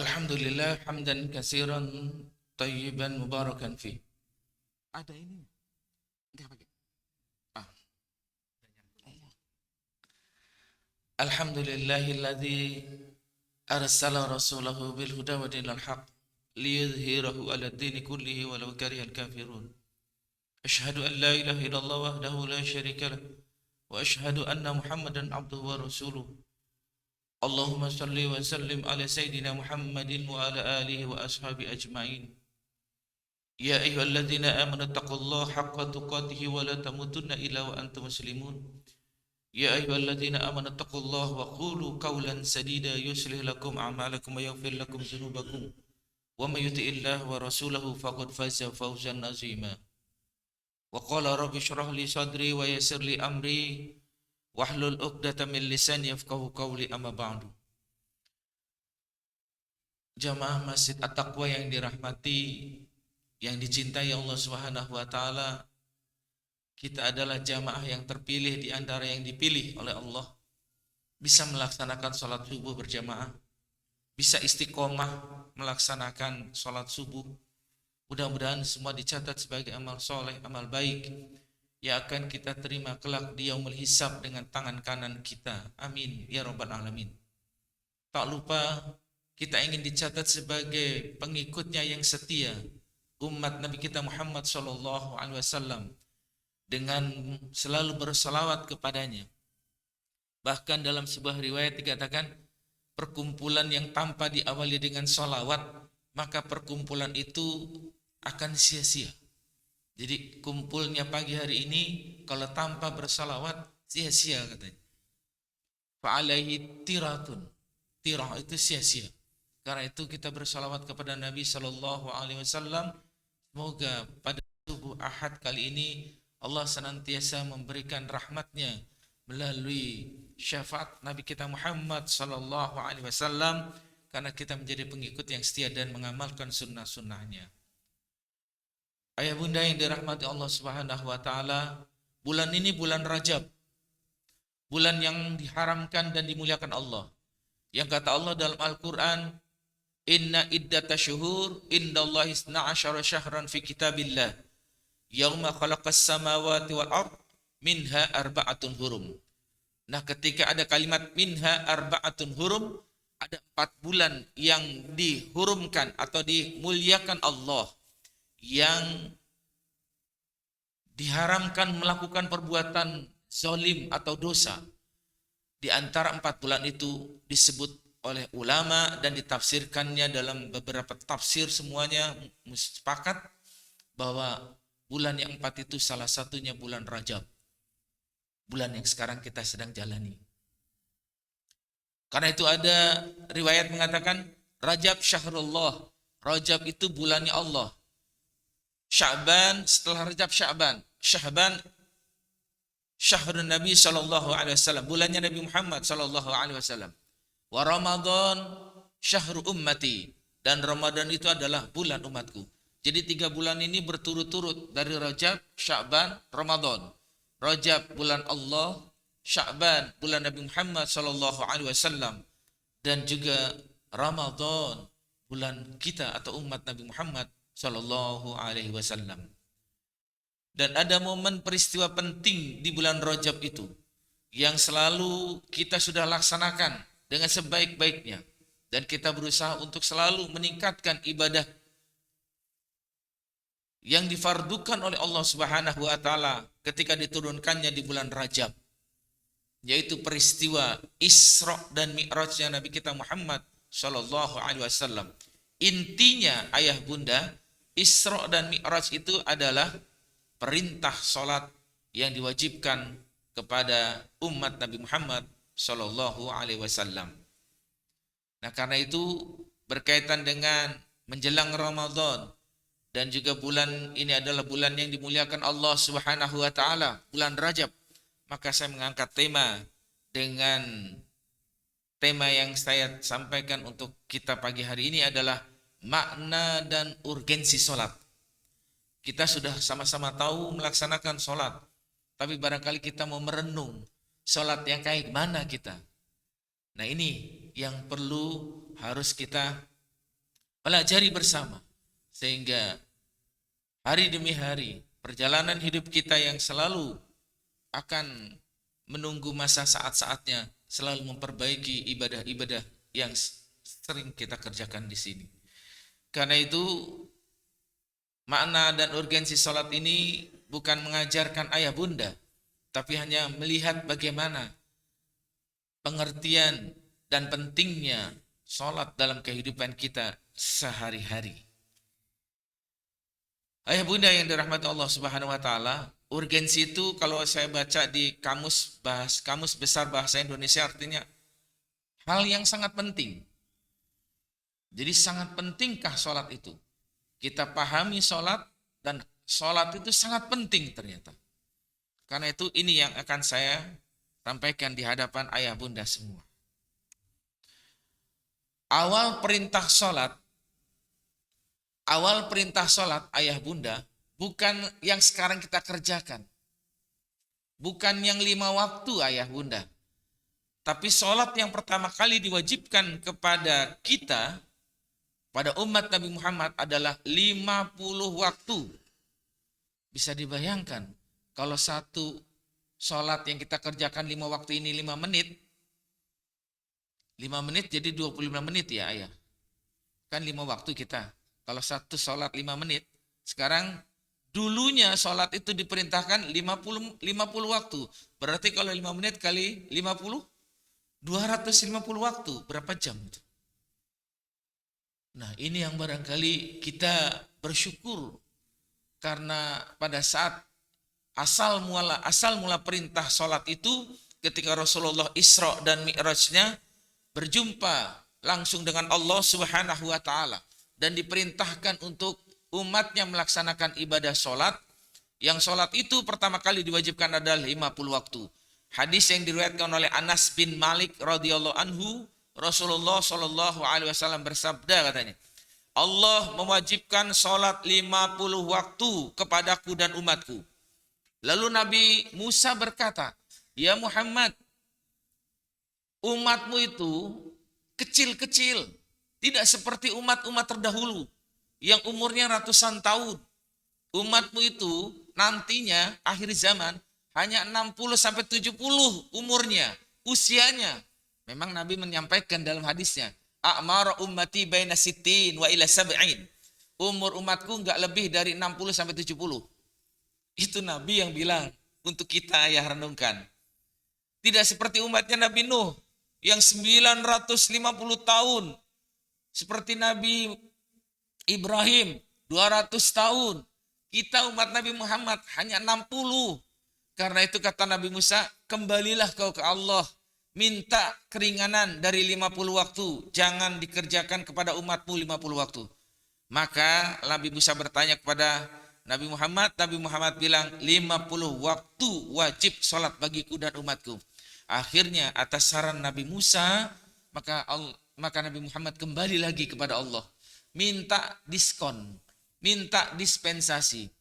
Alhamdulillah hamdan katsiran tayyiban mubarakan fi. Ada ini enggak pakai. Ah. Alhamdulillahilladzi arsala rasulahu bil huda wa dinil haq liyudhhirahu 'ala ad-dini kullihi walau karihal kafirun. Asyhadu an la ilaha illallah wahdahu la syarika lah wa asyhadu anna Muhammadan abduhu wa rasuluh. Allahumma salli wa sallim ala sayyidina Muhammadin wa ala alihi wa ashabi ajma'in. Ya ayyuhalladzina amanu taqullaha haqqa tuqatih wa la tamutunna illa wa antum muslimun. Ya ayyuhalladzina amanu taqullaha wa qulu qawlan sadida yuslih lakum a'malakum wa yaghfir lakum dhunubakum. Wa may yuti'illaha wa rasulahu faqad faza fawzan 'azima. Wa qala rabbi shrah li sadri wa yassir li amri wahlul 'uqdatam min lisani yafqahu qawli amma ba'du. Jamaah Masjid At-Taqwa yang dirahmati, yang dicintai Allah Subhanahu wa taala, kita adalah jamaah yang terpilih di antara yang dipilih oleh Allah, bisa melaksanakan sholat subuh berjamaah, bisa istiqomah melaksanakan sholat subuh. Mudah-mudahan semua dicatat sebagai amal soleh, amal baik yang akan kita terima kelak di yaumul hisab dengan tangan kanan kita. Amin ya rabbal alamin. Tak lupa kita ingin dicatat sebagai pengikutnya yang setia, umat Nabi kita Muhammad sallallahu alaihi wasallam, dengan selalu bersalawat kepadanya. Bahkan dalam sebuah riwayat dikatakan, perkumpulan yang tanpa diawali dengan salawat, maka perkumpulan itu akan sia-sia. Jadi kumpulnya pagi hari ini kalau tanpa bersalawat sia-sia katanya. Fa'alaihi tiratun. Tirah itu sia-sia. Karena itu kita bersalawat kepada Nabi sallallahu alaihi wasallam. Semoga pada subuh Ahad kali ini Allah senantiasa memberikan rahmatnya melalui syafaat Nabi kita Muhammad sallallahu alaihi wasallam, karena kita menjadi pengikut yang setia dan mengamalkan sunnah-sunnahnya. Ayah bunda yang dirahmati Allah Subhanahu wa taala, bulan ini bulan Rajab, bulan yang diharamkan dan dimuliakan Allah. Yang kata Allah dalam Al-Qur'an, inna iddata syuhur indallahi 12 syahran fi kitabillah yauma khalaqas samawati wal ard minha arba'atun hurum. Nah, ketika ada kalimat minha arba'atun hurum, ada 4 bulan yang dihurumkan atau dimuliakan Allah, yang diharamkan melakukan perbuatan zalim atau dosa. Di antara 4 bulan itu disebut oleh ulama dan ditafsirkannya dalam beberapa tafsir, semuanya sepakat bahwa bulan yang 4 itu salah satunya bulan Rajab, bulan yang sekarang kita sedang jalani. Karena itu ada riwayat mengatakan Rajab syahrullah, Rajab itu bulannya Allah. Sya'ban setelah Rajab Sya'ban syahrun Nabi sallallahu alaihi wasallam, bulannya Nabi Muhammad sallallahu alaihi wasallam. Wa Ramadan syahru ummati, dan Ramadan itu adalah bulan umatku. Jadi 3 bulan ini berturut-turut dari Rajab, Sya'ban, Ramadan. Rajab bulan Allah, Sya'ban bulan Nabi Muhammad sallallahu alaihi wasallam, dan juga Ramadan bulan kita atau umat Nabi Muhammad sallallahu alaihi wasallam. Dan ada momen peristiwa penting di bulan Rajab itu yang selalu kita sudah laksanakan dengan sebaik-baiknya, dan kita berusaha untuk selalu meningkatkan ibadah yang difardukan oleh Allah Subhanahu wa taala ketika diturunkannya di bulan Rajab, yaitu peristiwa Isra dan Mi'rajnya Nabi kita Muhammad sallallahu alaihi wasallam. Intinya ayah bunda, Isra dan Mi'raj itu adalah perintah salat yang diwajibkan kepada umat Nabi Muhammad sallallahu alaihi wasallam. Nah, karena itu berkaitan dengan menjelang Ramadan, dan juga bulan ini adalah bulan yang dimuliakan Allah Subhanahu wa taala, bulan Rajab, maka saya mengangkat tema dengan tema yang saya sampaikan untuk kita pagi hari ini adalah makna dan urgensi sholat. Kita sudah sama-sama tahu melaksanakan sholat, tapi barangkali kita mau merenung sholat yang kayak mana kita. Nah, ini yang perlu harus kita pelajari bersama. Sehingga hari demi hari perjalanan hidup kita yang selalu akan menunggu masa saat-saatnya selalu memperbaiki ibadah-ibadah yang sering kita kerjakan di sini. Karena itu makna dan urgensi sholat ini bukan mengajarkan ayah bunda, tapi hanya melihat bagaimana pengertian dan pentingnya sholat dalam kehidupan kita sehari-hari. Ayah bunda yang dirahmati Allah Subhanahu wa taala, urgensi itu kalau saya baca di kamus besar bahasa Indonesia artinya hal yang sangat penting. Jadi sangat pentingkah sholat itu? Kita pahami sholat dan sholat itu sangat penting ternyata. Karena itu ini yang akan saya sampaikan di hadapan ayah bunda semua. Awal perintah sholat ayah bunda bukan yang sekarang kita kerjakan. Bukan yang 5 waktu ayah bunda. Tapi sholat yang pertama kali diwajibkan kepada kita, pada umat Nabi Muhammad adalah 50 waktu. Bisa dibayangkan kalau satu sholat yang kita kerjakan 5 waktu ini 5 menit. 5 menit jadi 25 menit ya ayah. Kan 5 waktu kita. Kalau satu sholat 5 menit. Sekarang dulunya sholat itu diperintahkan 50 waktu. Berarti kalau 5 menit kali 50, 250 waktu. Berapa jam itu? Nah ini yang barangkali kita bersyukur. Karena pada saat asal mula perintah sholat itu ketika Rasulullah Isra dan Mi'rajnya berjumpa langsung dengan Allah Subhanahu wa taala dan diperintahkan untuk umatnya melaksanakan ibadah sholat. Yang sholat itu pertama kali diwajibkan adalah 50 waktu. Hadis yang diriwayatkan oleh Anas bin Malik radhiyallahu anhu, Rasulullah Shallallahu alaihi wasallam bersabda katanya, Allah mewajibkan sholat 50 waktu kepadaku dan umatku. Lalu Nabi Musa berkata, ya Muhammad, umatmu itu kecil-kecil, tidak seperti umat-umat terdahulu yang umurnya ratusan tahun. Umatmu itu nantinya akhir zaman hanya 60-70 umurnya, usianya. Memang Nabi menyampaikan dalam hadisnya, a'mar ummati baina sittin wa ila sab'in. Umur umatku enggak lebih dari 60-70. Itu Nabi yang bilang untuk kita ya renungkan. Tidak seperti umatnya Nabi Nuh yang 950 tahun. Seperti Nabi Ibrahim 200 tahun. Kita umat Nabi Muhammad hanya 60. Karena itu kata Nabi Musa, kembalilah kau ke Allah. Minta keringanan dari 50 waktu. Jangan dikerjakan kepada umatmu 50 waktu. Maka Nabi Musa bertanya kepada Nabi Muhammad bilang 50 waktu wajib sholat bagiku dan umatku. Akhirnya atas saran Nabi Musa, maka Nabi Muhammad kembali lagi kepada Allah. Minta diskon, minta dispensasi.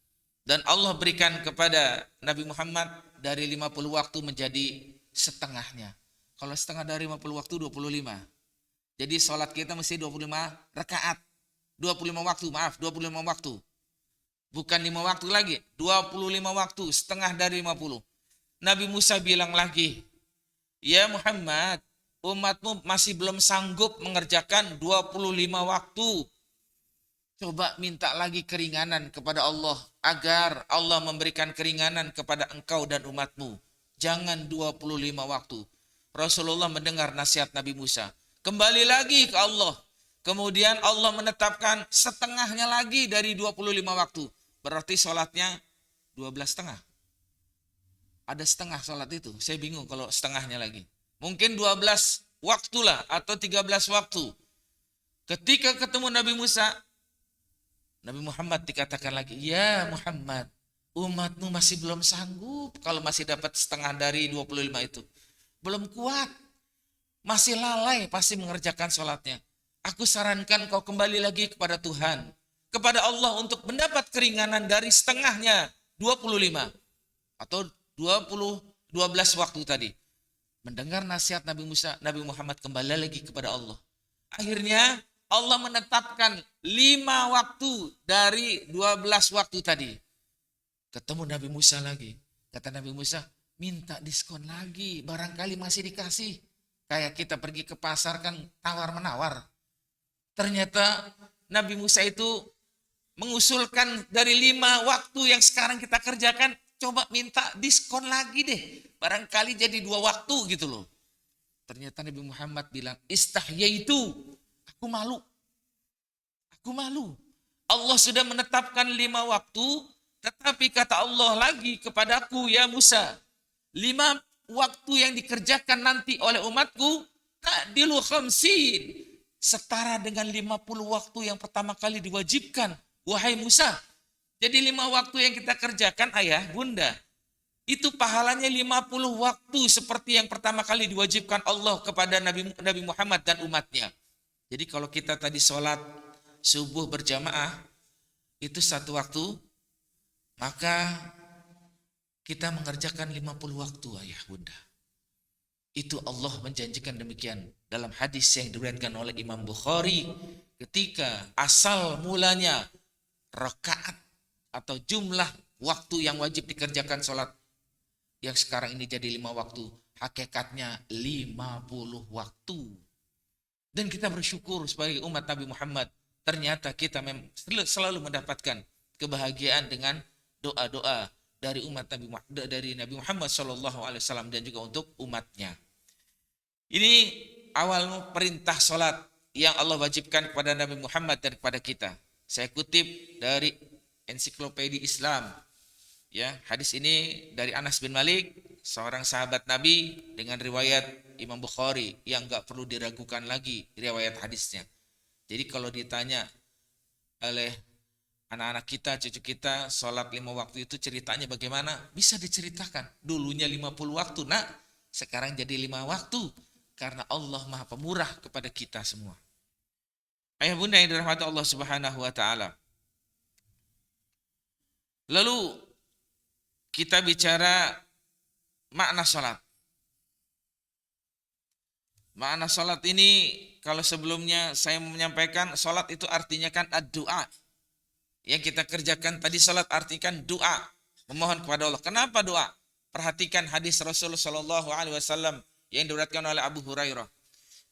Dan Allah berikan kepada Nabi Muhammad dari 50 waktu menjadi setengahnya. Kalau setengah dari 50 waktu 25. Jadi sholat kita mesti 25 rakaat. 25 waktu. Bukan 5 waktu lagi, 25 waktu, setengah dari 50. Nabi Musa bilang lagi, ya Muhammad, umatmu masih belum sanggup mengerjakan 25 waktu. Coba minta lagi keringanan kepada Allah, agar Allah memberikan keringanan kepada engkau dan umatmu. Jangan 25 waktu. Rasulullah mendengar nasihat Nabi Musa. Kembali lagi ke Allah. Kemudian Allah menetapkan setengahnya lagi dari 25 waktu. Berarti sholatnya 12 setengah. Ada setengah sholat itu. Saya bingung kalau setengahnya lagi. Mungkin 12 waktu lah atau 13 waktu. Ketika ketemu Nabi Musa, Nabi Muhammad dikatakan lagi, ya Muhammad, umatmu masih belum sanggup kalau masih dapat setengah dari 25 itu. Belum kuat. Masih lalai pasti mengerjakan sholatnya. Aku sarankan kau kembali lagi kepada Tuhan. Kepada Allah untuk mendapat keringanan dari setengahnya 25 atau 12 waktu tadi. Mendengar nasihat Nabi Musa, Nabi Muhammad kembali lagi kepada Allah. Akhirnya Allah menetapkan 5 waktu dari 12 waktu tadi. Ketemu Nabi Musa lagi. Kata Nabi Musa, minta diskon lagi, barangkali masih dikasih. Kayak kita pergi ke pasar kan tawar-menawar. Ternyata Nabi Musa itu mengusulkan dari 5 waktu yang sekarang kita kerjakan, coba minta diskon lagi deh. Barangkali jadi 2 waktu gitu loh. Ternyata Nabi Muhammad bilang, istahyaitu, aku malu. Aku malu. Allah sudah menetapkan 5 waktu, tetapi kata Allah lagi kepadaku, ya Musa, 5 waktu yang dikerjakan nanti oleh umatku, ta'dilu khamsin, setara dengan 50 waktu yang pertama kali diwajibkan, wahai Musa. Jadi 5 waktu yang kita kerjakan, ayah, bunda, itu pahalanya 50 waktu seperti yang pertama kali diwajibkan Allah kepada Nabi Muhammad dan umatnya. Jadi kalau kita tadi sholat subuh berjamaah, itu 1 waktu, maka kita mengerjakan 50 waktu, ayah bunda. Itu Allah menjanjikan demikian dalam hadis yang diriwayatkan oleh Imam Bukhari, ketika asal mulanya rakaat atau jumlah waktu yang wajib dikerjakan sholat yang sekarang ini jadi 5 waktu, hakikatnya 50 waktu. Dan kita bersyukur sebagai umat Nabi Muhammad, ternyata kita selalu mendapatkan kebahagiaan dengan doa-doa dari umat Nabi Muhammad SAW dan juga untuk umatnya. Ini awal perintah sholat yang Allah wajibkan kepada Nabi Muhammad dan kepada kita. Saya kutip dari Ensiklopedia Islam. Ya, hadis ini dari Anas bin Malik, seorang sahabat Nabi dengan riwayat Imam Bukhari yang enggak perlu diragukan lagi riwayat hadisnya. Jadi kalau ditanya oleh anak-anak kita, cucu kita, sholat 5 waktu itu ceritanya bagaimana? Bisa diceritakan. Dulunya 50 waktu, nak. Sekarang jadi 5 waktu. Karena Allah Maha Pemurah kepada kita semua. Ayah bunda yang dirahmati Allah Subhanahu wa ta'ala. Lalu kita bicara makna sholat. Makna sholat ini, kalau sebelumnya saya menyampaikan, sholat itu artinya kan ad-du'a. Yang kita kerjakan tadi salat artikan doa, memohon kepada Allah. Kenapa doa? Perhatikan hadis Rasulullah SAW yang diriwayatkan oleh Abu Hurairah.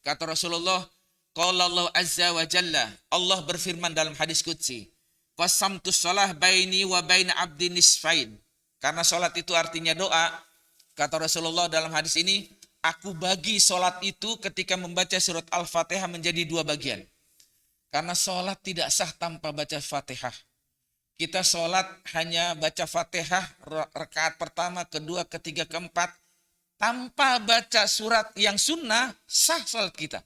Kata Rasulullah, qala Allah azza wa jalla, Allah berfirman dalam hadis qudsi, qasamtu shalah baini wa baina abdi nisfain. Karena salat itu artinya doa, kata Rasulullah dalam hadis ini, aku bagi salat itu ketika membaca surat Al-Fatihah menjadi 2 bagian. Karena sholat tidak sah tanpa baca Fatihah. Kita sholat hanya baca Fatihah rakaat pertama, kedua, ketiga, keempat. Tanpa baca surat yang sunnah, sah sholat kita.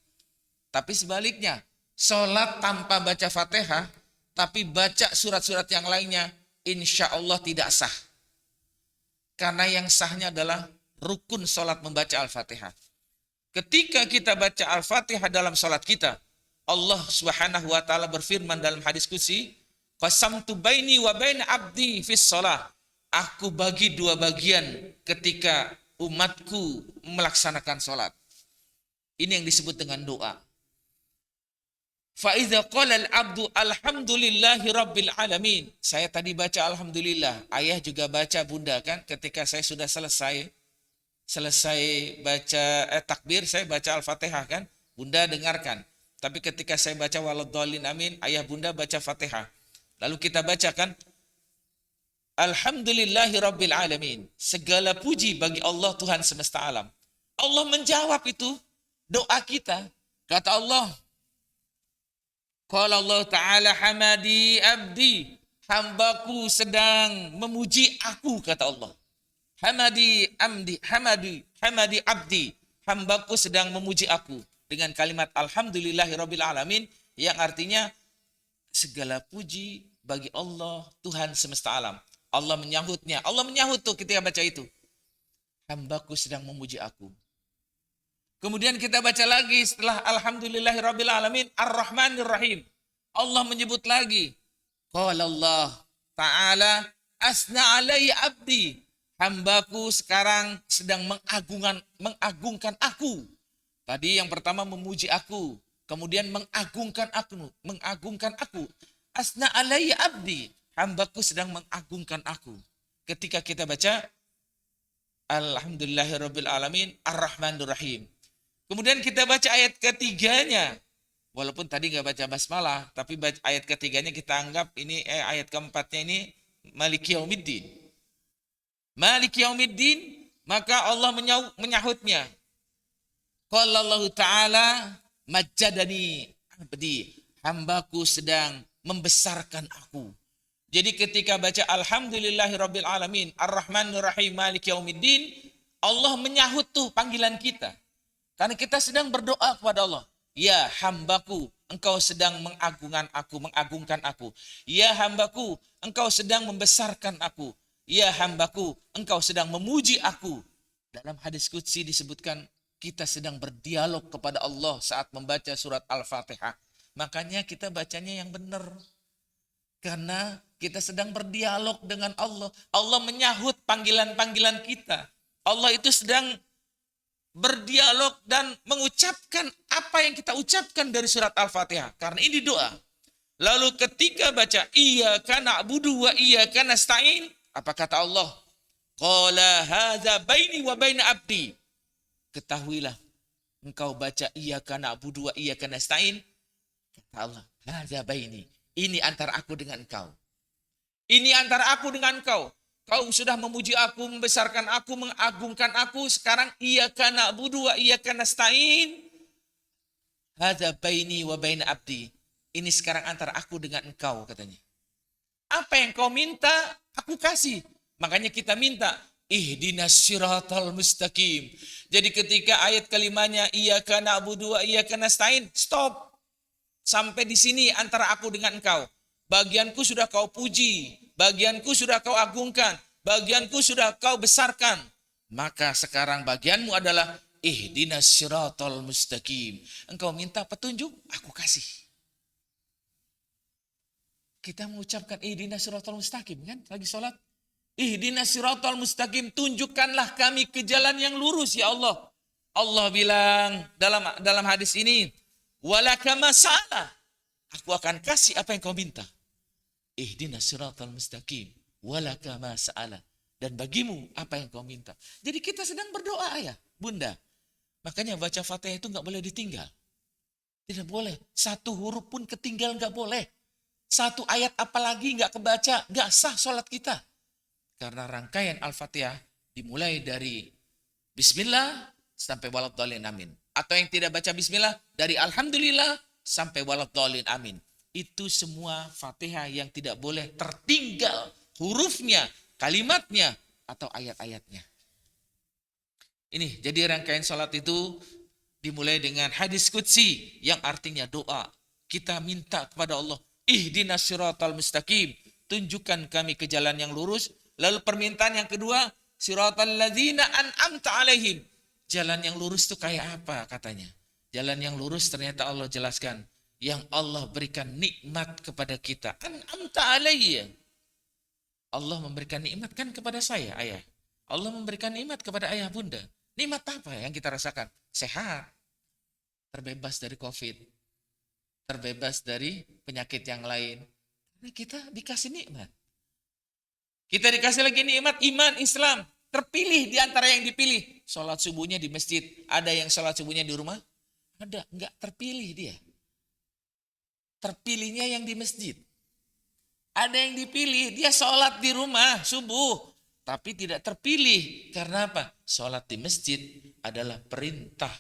Tapi sebaliknya, sholat tanpa baca Fatihah, tapi baca surat-surat yang lainnya, insya Allah tidak sah. Karena yang sahnya adalah rukun sholat membaca Al-Fatihah. Ketika kita baca Al-Fatihah dalam sholat kita, Allah Subhanahu wa taala berfirman dalam hadis qudsi, qasamtu baini wa baina abdi fis shalah. Aku bagi 2 bagian ketika umatku melaksanakan salat. Ini yang disebut dengan doa. Fa idza qala al-abdu alhamdulillahi rabbil alamin. Saya tadi baca alhamdulillah, ayah juga baca, bunda kan, ketika saya sudah selesai baca takbir, saya baca Al-Fatihah kan, bunda dengarkan. Tapi ketika saya baca waladhdallin amin, ayah bunda baca Fatihah. Lalu kita bacakan alhamdulillahi rabbil alamin. Segala puji bagi Allah Tuhan semesta alam. Allah menjawab itu doa kita. Kata Allah, qala Allah ta'ala hamadi abdi. Hambaku sedang memuji aku, kata Allah. Hamadi abdi. Hambaku sedang memuji aku. Dengan kalimat alhamdulillahirabbil alamin, yang artinya segala puji bagi Allah Tuhan semesta alam. Allah menyahutnya. Allah menyahut tuh ketika baca itu. Hambaku sedang memuji aku. Kemudian kita baca lagi setelah alhamdulillahirabbil alamin, ar-rahmanir rahim. Allah menyebut lagi, qala Allah ta'ala asna alai abdi. Hambaku sekarang sedang mengagungkan aku. Tadi yang pertama memuji aku. kemudian mengagungkan aku. Asna alayya abdi, hambaku sedang mengagungkan aku. Ketika kita baca Alhamdulillahirabbil alamin arrahmanir rahim. Kemudian kita baca ayat ketiganya. Walaupun tadi nggak baca basmalah, tapi baca ayat ketiganya kita anggap ini ayat keempatnya ini Maliki Yaumiddin. Maliki Yaumiddin, maka Allah menyahutnya. Qala Allah Ta'ala majjadani abdi, hambaku sedang membesarkan aku. Jadi ketika baca Alhamdulillahirabbil alamin arrahmanir rahim Maliki Yaumiddin, Allah menyahut tuh panggilan kita. Karena kita sedang berdoa kepada Allah. Ya hambaku, engkau sedang mengagungkan aku. Ya hambaku, engkau sedang membesarkan aku. Ya hambaku, engkau sedang memuji aku. Dalam hadis qudsi disebutkan kita sedang berdialog kepada Allah saat membaca surat Al-Fatihah. Makanya kita bacanya yang benar. Karena kita sedang berdialog dengan Allah. Allah menyahut panggilan-panggilan kita. Allah itu sedang berdialog dan mengucapkan apa yang kita ucapkan dari surat Al-Fatihah. Karena ini doa. Lalu ketika baca iyyaka na'budu wa iyyaka nasta'in, apa kata Allah? Qala hadza baini wa baina abdi. Ketahuilah, engkau baca iyyaka na'budu wa iyyaka nasta'in, kata Allah, hadza baini. Ini antara aku dengan engkau. Ini antara aku dengan engkau. Kau sudah memuji aku, membesarkan aku, mengagungkan aku. Sekarang iyyaka na'budu wa iyyaka nasta'in. Hadza baini wa baina abdi. Ini sekarang antara aku dengan engkau, katanya. Apa yang kau minta, aku kasih. Makanya kita minta ihdinas siratal mustaqim. Jadi ketika ayat kelimanya iyyaka na'budu wa iyyaka nasta'in, stop. Sampai di sini antara aku dengan engkau. Bagianku sudah kau puji, bagianku sudah kau agungkan, bagianku sudah kau besarkan. Maka sekarang bagianmu adalah ihdinas siratal mustaqim. Engkau minta petunjuk, aku kasih. Kita mengucapkan ihdinas siratal mustaqim kan lagi sholat. Ihdinas siratal mustaqim, tunjukkanlah kami ke jalan yang lurus ya Allah. Allah bilang dalam hadis ini, walaka masalah, aku akan kasih apa yang kau minta. Ihdinas siratal mustaqim walaka ma sa'ala, dan bagimu apa yang kau minta. Jadi kita sedang berdoa ya, Bunda. Makanya baca Fatihah itu enggak boleh ditinggal. Tidak boleh. Satu huruf pun ketinggal enggak boleh. Satu ayat apalagi enggak kebaca, enggak sah salat kita. Karena rangkaian Al-Fatihah dimulai dari bismillah sampai waladhdallin amin. Atau yang tidak baca bismillah dari alhamdulillah sampai waladhdallin amin. Itu semua Fatihah yang tidak boleh tertinggal hurufnya, kalimatnya, atau ayat-ayatnya. Ini, jadi rangkaian salat itu dimulai dengan hadis qudsi yang artinya doa. Kita minta kepada Allah, ihdinas siratal mustaqim, tunjukkan kami ke jalan yang lurus. Lalu permintaan yang kedua, siratal ladzina an'amta alaihim. Jalan yang lurus itu kayak apa katanya? Jalan yang lurus ternyata Allah jelaskan. Yang Allah berikan nikmat kepada kita. An'amta alayya. Allah memberikan nikmat kan kepada saya, ayah. Allah memberikan nikmat kepada ayah, bunda. Nikmat apa yang kita rasakan? Sehat. Terbebas dari COVID. Terbebas dari penyakit yang lain. Karena kita dikasih nikmat. Kita dikasih lagi nikmat iman, Islam. Terpilih di antara yang dipilih. Sholat subuhnya di masjid. Ada yang sholat subuhnya di rumah? Ada. Enggak terpilih dia. Terpilihnya yang di masjid. Ada yang dipilih, dia sholat di rumah subuh. Tapi tidak terpilih. Karena apa? Sholat di masjid adalah perintah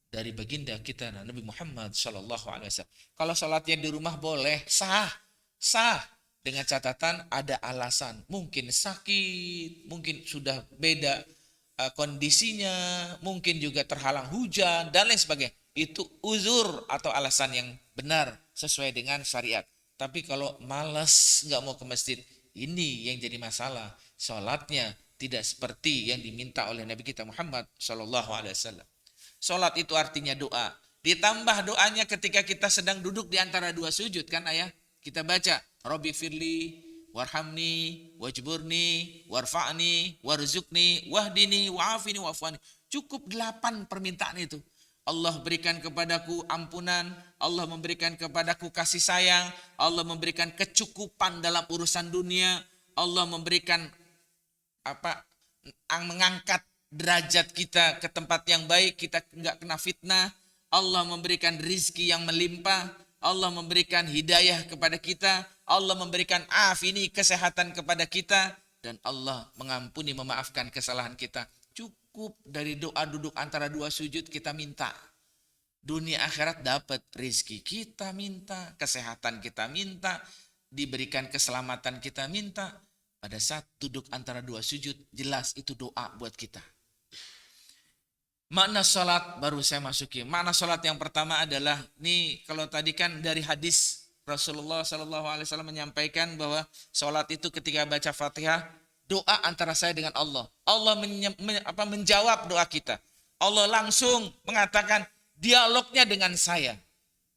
dari baginda kita Nabi Muhammad SAW. Kalau sholatnya di rumah boleh, sah. Dengan catatan ada alasan. Mungkin sakit, mungkin sudah beda kondisinya, mungkin juga terhalang hujan, dan lain sebagainya. Itu uzur atau alasan yang benar sesuai dengan syariat. Tapi kalau malas nggak mau ke masjid, ini yang jadi masalah. Sholatnya tidak seperti yang diminta oleh Nabi kita Muhammad SAW. Sholat itu artinya doa. Ditambah doanya ketika kita sedang duduk di antara dua sujud kan ayah. Kita baca, Rabbi firli, warhamni, wajburni, warfa'ni, warzukni, wahdini, wa'afini, wa'afwani. Cukup 8 permintaan itu. Allah berikan kepadaku ampunan, Allah memberikan kepadaku kasih sayang, Allah memberikan kecukupan dalam urusan dunia, Allah memberikan mengangkat derajat kita ke tempat yang baik, kita nggak kena fitnah, Allah memberikan rizki yang melimpah, Allah memberikan hidayah kepada kita, Allah memberikan kesehatan kepada kita, dan Allah mengampuni, memaafkan kesalahan kita. Cukup dari doa duduk antara dua sujud kita minta. Dunia akhirat dapat rizki kita minta, kesehatan kita minta, diberikan keselamatan kita minta. Pada saat duduk antara dua sujud, jelas itu doa buat kita. Makna sholat baru saya masuki. Makna sholat yang pertama adalah, nih kalau tadi kan dari hadis Rasulullah SAW menyampaikan bahwa sholat itu ketika baca Fatihah, doa antara saya dengan Allah. Allah menjawab doa kita. Allah langsung mengatakan dialognya dengan saya.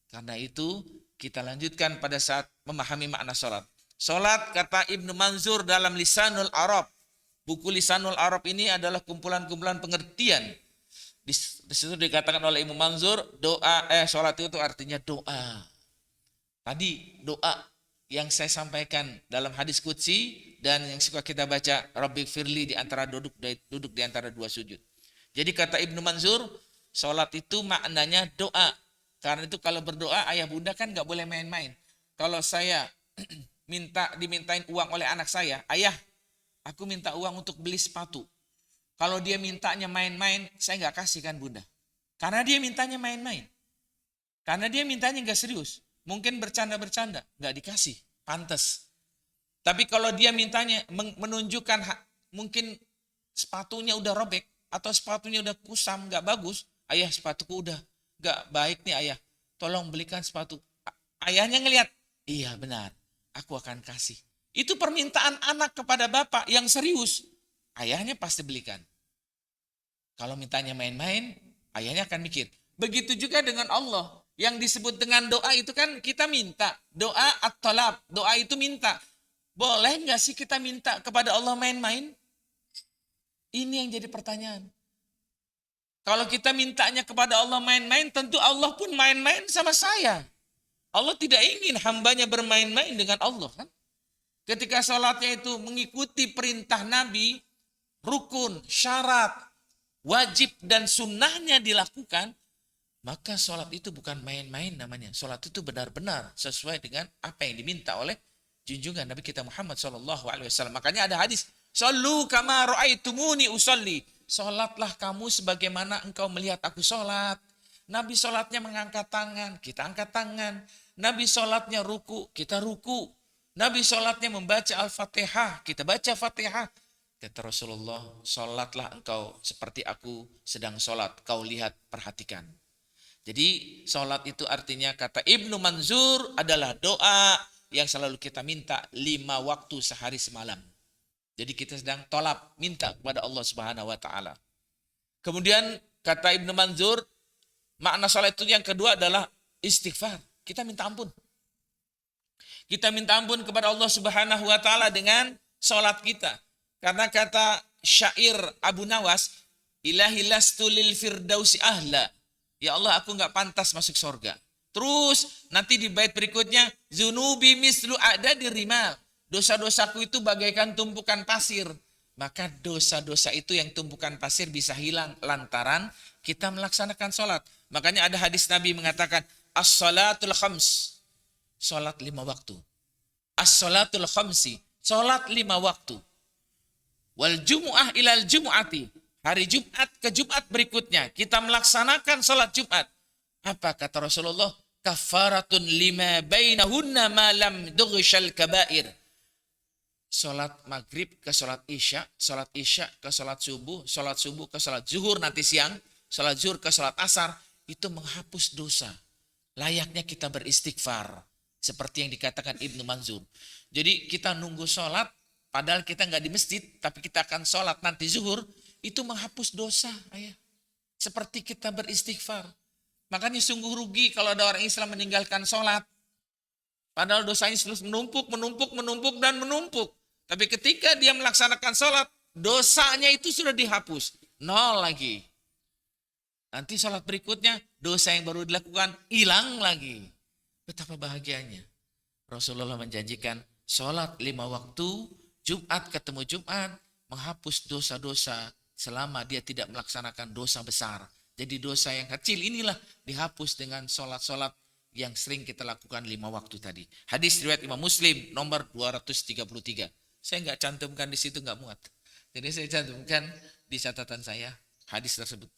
Karena itu kita lanjutkan pada saat memahami makna sholat. Sholat kata Ibnu Manzur dalam Lisanul Arab. Buku Lisanul Arab ini adalah kumpulan-kumpulan pengertian. Di situ dikatakan oleh Ibnu Manzur, sholat itu artinya doa. Tadi doa yang saya sampaikan dalam hadis qudsi dan yang suka kita baca, Rabbi firli di antara duduk di antara dua sujud. Jadi kata Ibnu Manzur, sholat itu maknanya doa. Karena itu kalau berdoa ayah bunda kan nggak boleh main-main. Kalau saya dimintain uang oleh anak saya, ayah, aku minta uang untuk beli sepatu. Kalau dia mintanya main-main, saya nggak kasih kan bunda. Karena dia mintanya main-main. Karena dia mintanya nggak serius. Mungkin bercanda-bercanda, nggak dikasih, pantas. Tapi kalau dia mintanya menunjukkan mungkin sepatunya udah robek atau sepatunya udah kusam, nggak bagus, ayah sepatuku udah nggak baik nih ayah, tolong belikan sepatu. Ayahnya ngelihat, iya benar, aku akan kasih. Itu permintaan anak kepada bapak yang serius, ayahnya pasti belikan. Kalau mintanya main-main, ayahnya akan mikir. Begitu juga dengan Allah. Yang disebut dengan doa itu kan kita minta. Doa at-talab. Doa itu minta. Boleh nggak sih kita minta kepada Allah main-main? Ini yang jadi pertanyaan. Kalau kita mintanya kepada Allah main-main, tentu Allah pun main-main sama saya. Allah tidak ingin hambanya bermain-main dengan Allah kan. Ketika sholatnya itu mengikuti perintah Nabi, rukun, syarat, wajib dan sunnahnya dilakukan, maka sholat itu bukan main-main namanya. Sholat itu benar-benar sesuai dengan apa yang diminta oleh junjungan Nabi kita Muhammad SAW. Makanya ada hadis, "Shallu kama ra'aitumuni usolli." Sholatlah kamu sebagaimana engkau melihat aku sholat. Nabi sholatnya mengangkat tangan, kita angkat tangan. Nabi sholatnya ruku, kita ruku. Nabi sholatnya membaca Al-Fatihah, kita baca Fatihah. Kata Rasulullah, sholatlah engkau seperti aku sedang sholat. Kau lihat, perhatikan. Jadi sholat itu artinya kata Ibnu Manzur adalah doa yang selalu kita minta 5 waktu sehari semalam. Jadi kita sedang tolap, minta kepada Allah Subhanahu wa Ta'ala. Kemudian kata Ibnu Manzur, makna sholat itu yang kedua adalah istighfar. Kita minta ampun. Kita minta ampun kepada Allah Subhanahu wa Ta'ala dengan sholat kita. Karena kata syair Abu Nawas, ilahi lastu lil firdausi ahla. Ya Allah, aku nggak pantas masuk surga. Terus nanti di bait berikutnya, zunubi mislu a'dadi rimal. Dosa-dosaku itu bagaikan tumpukan pasir. Maka dosa-dosa itu yang tumpukan pasir bisa hilang lantaran kita melaksanakan sholat. Makanya ada hadis Nabi mengatakan, as-salatul khams. Sholat 5 waktu. As-salatul khamsi. Sholat 5 waktu. Wal jumu'ah ilal jumu'ati. Hari Jumat ke Jumat berikutnya kita melaksanakan sholat Jumat. Apa kata Rasulullah? Kafaratun lima bainahunna ma lam dughshal kabair. Sholat maghrib ke sholat isya ke sholat subuh ke sholat zuhur nanti siang, sholat zuhur ke sholat asar, itu menghapus dosa. Layaknya kita beristighfar. Seperti yang dikatakan Ibnu Manzur. Jadi kita nunggu sholat, padahal kita nggak di masjid, tapi kita akan sholat nanti zuhur, itu menghapus dosa. Ayah. Seperti kita beristighfar. Makanya sungguh rugi kalau ada orang Islam meninggalkan sholat. Padahal dosanya terus menumpuk dan menumpuk. Tapi ketika dia melaksanakan sholat, dosanya itu sudah dihapus. 0 lagi. Nanti sholat berikutnya dosa yang baru dilakukan hilang lagi. Betapa bahagianya. Rasulullah menjanjikan sholat 5 waktu, Jumat ketemu Jumat, menghapus dosa-dosa selama dia tidak melaksanakan dosa besar. Jadi dosa yang kecil inilah dihapus dengan sholat-sholat yang sering kita lakukan 5 waktu tadi. Hadis riwayat Imam Muslim nomor 233. Saya nggak cantumkan di situ, nggak muat. Jadi saya cantumkan di catatan saya hadis tersebut.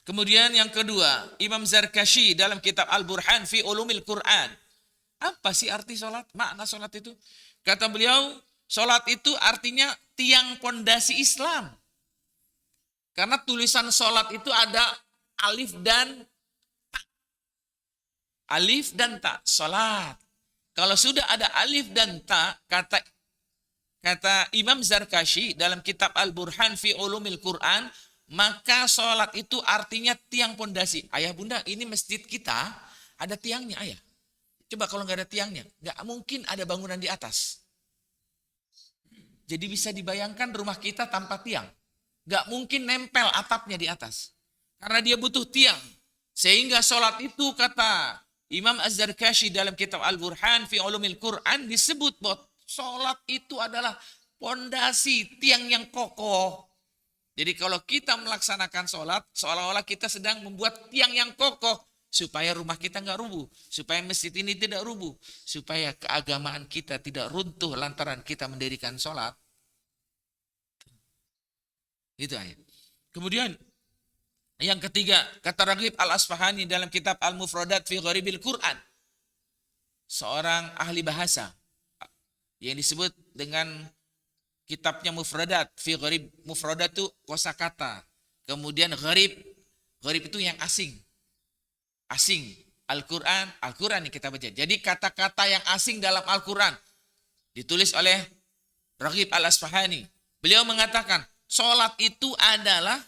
Kemudian yang kedua, Imam Zarkashi dalam kitab Al-Burhan fi Ulumil Quran. Apa sih arti sholat? Makna sholat itu? Kata beliau, sholat itu artinya tiang pondasi Islam. Karena tulisan sholat itu ada alif dan ta. Alif dan ta, sholat. Kalau sudah ada alif dan ta, kata Imam Zarkashi dalam kitab Al-Burhan fi Ulumil Quran, maka sholat itu artinya tiang pondasi. Ayah bunda, ini masjid kita ada tiangnya ayah. Coba kalau nggak ada tiangnya, nggak mungkin ada bangunan di atas. Jadi bisa dibayangkan rumah kita tanpa tiang. Nggak mungkin nempel atapnya di atas. Karena dia butuh tiang. Sehingga sholat itu kata Imam Az-Zarkashi dalam kitab Al-Burhan fi Ulumil Quran disebut bahwa sholat itu adalah pondasi tiang yang kokoh. Jadi kalau kita melaksanakan sholat, seolah-olah kita sedang membuat tiang yang kokoh. Supaya rumah kita nggak rubuh. Supaya masjid ini tidak rubuh. Supaya keagamaan kita tidak runtuh lantaran kita mendirikan sholat. Itu ayat. Kemudian yang ketiga, kata Raghib Al-Asfahani dalam kitab Al-Mufradat fi Gharibil Quran. Seorang ahli bahasa yang disebut dengan kitabnya Mufradat fi Gharib. Mufradat itu kosakata. Kemudian gharib itu yang asing. Asing. Al-Quran yang kita baca. Jadi kata-kata yang asing dalam Al-Quran ditulis oleh Raghib Al-Asfahani. Beliau mengatakan, sholat itu adalah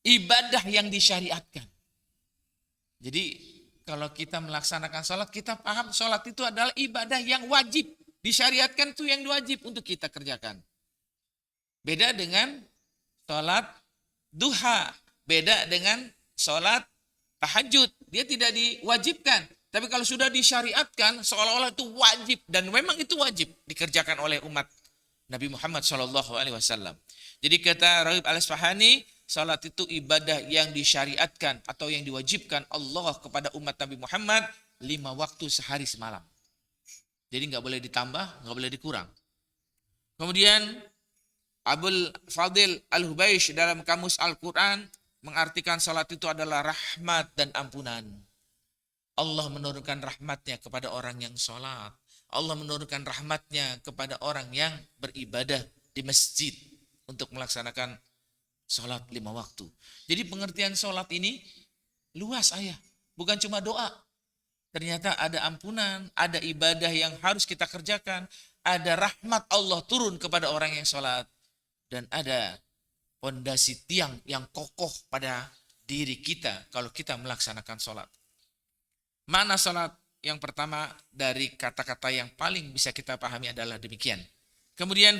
ibadah yang disyariatkan. Jadi kalau kita melaksanakan sholat, kita paham sholat itu adalah ibadah yang wajib. Disyariatkan itu yang wajib untuk kita kerjakan. Beda dengan sholat duha. Beda dengan sholat tahajud. Dia tidak diwajibkan. Tapi kalau sudah disyariatkan, seolah-olah itu wajib. Dan memang itu wajib dikerjakan oleh umat Nabi Muhammad SAW. Jadi kata Raghib Al-Asfahani, salat itu ibadah yang disyariatkan atau yang diwajibkan Allah kepada umat Nabi Muhammad 5 waktu sehari semalam. Jadi nggak boleh ditambah, nggak boleh dikurang. Kemudian Abul Fadil Al-Hubaish dalam kamus Al-Quran mengartikan salat itu adalah rahmat dan ampunan. Allah menurunkan rahmatnya kepada orang yang sholat. Allah menurunkan rahmatnya kepada orang yang beribadah di masjid untuk melaksanakan sholat 5 waktu. Jadi pengertian sholat ini luas ayah. Bukan cuma doa. Ternyata ada ampunan, ada ibadah yang harus kita kerjakan. Ada rahmat Allah turun kepada orang yang sholat. Dan ada pondasi tiang yang kokoh pada diri kita kalau kita melaksanakan sholat. Mana sholat? Yang pertama dari kata-kata yang paling bisa kita pahami adalah demikian. Kemudian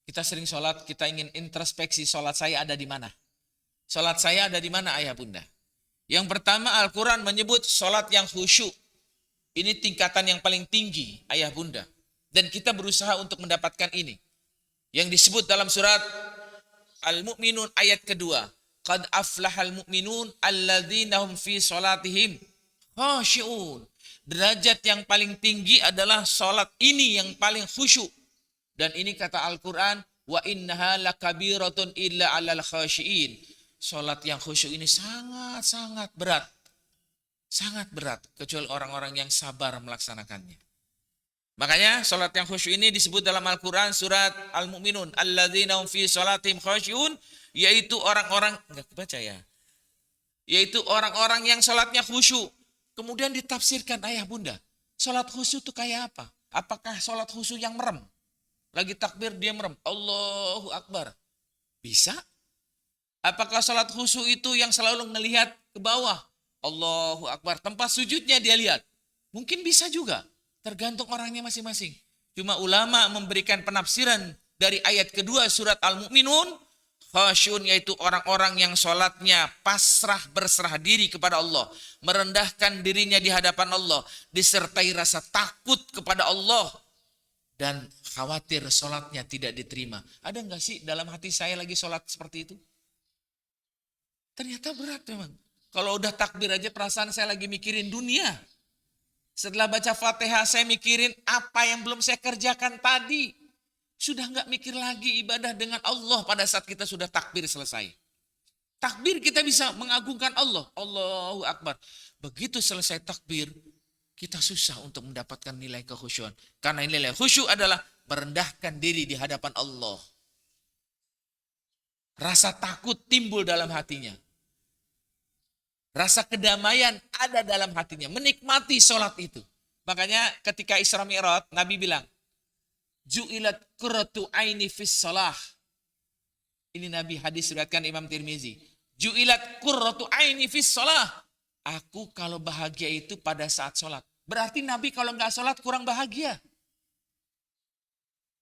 kita sering sholat, kita ingin introspeksi sholat saya ada di mana. Sholat saya ada di mana ayah bunda? Yang pertama Al-Quran menyebut sholat yang khusyuk. Ini tingkatan yang paling tinggi ayah bunda. Dan kita berusaha untuk mendapatkan ini. Yang disebut dalam surat Al-Mu'minun ayat kedua. Qad aflahal mu'minun alladzina hum fi sholatihim khashi'un. Derajat yang paling tinggi adalah sholat ini yang paling khusyuk. Dan ini kata Al-Quran, wa innaha lakabiratun illa alal khashi'in. Sholat yang khusyuk ini sangat-sangat berat. Sangat berat. Kecuali orang-orang yang sabar melaksanakannya. Makanya sholat yang khusyuk ini disebut dalam Al-Quran surat Al-Mu'minun. Alladzina hum fi sholatihim khashi'un. Yaitu orang-orang, enggak kebaca ya. Yaitu orang-orang yang sholatnya khusyuk. Kemudian ditafsirkan ayah bunda. Sholat khusyuk itu kayak apa? Apakah sholat khusyuk yang merem? Lagi takbir dia merem. Allahu Akbar. Bisa? Apakah sholat khusyuk itu yang selalu melihat ke bawah? Allahu Akbar. Tempat sujudnya dia lihat. Mungkin bisa juga. Tergantung orangnya masing-masing. Cuma ulama memberikan penafsiran dari ayat kedua surat Al-Mu'minun. Khasyun yaitu orang-orang yang sholatnya pasrah berserah diri kepada Allah. Merendahkan dirinya di hadapan Allah. Disertai rasa takut kepada Allah. Dan khawatir sholatnya tidak diterima. Ada nggak sih dalam hati saya lagi sholat seperti itu? Ternyata berat memang. Kalau udah takbir aja perasaan saya lagi mikirin dunia. Setelah baca Fatihah saya mikirin apa yang belum saya kerjakan tadi. Sudah nggak mikir lagi ibadah dengan Allah pada saat kita sudah takbir selesai. Takbir kita bisa mengagungkan Allah. Allahu Akbar. Begitu selesai takbir, kita susah untuk mendapatkan nilai kekhusyuan. Karena nilai khusyuk adalah merendahkan diri di hadapan Allah. Rasa takut timbul dalam hatinya. Rasa kedamaian ada dalam hatinya. Menikmati sholat itu. Makanya ketika Isra Mi'raj, Nabi bilang, Ju'ilat qurratu aini fis shalah. Ini Nabi hadis riwayatkan Imam Tirmizi. Ju'ilat qurratu aini fis shalah. Aku kalau bahagia itu pada saat sholat. Berarti Nabi kalau nggak sholat kurang bahagia.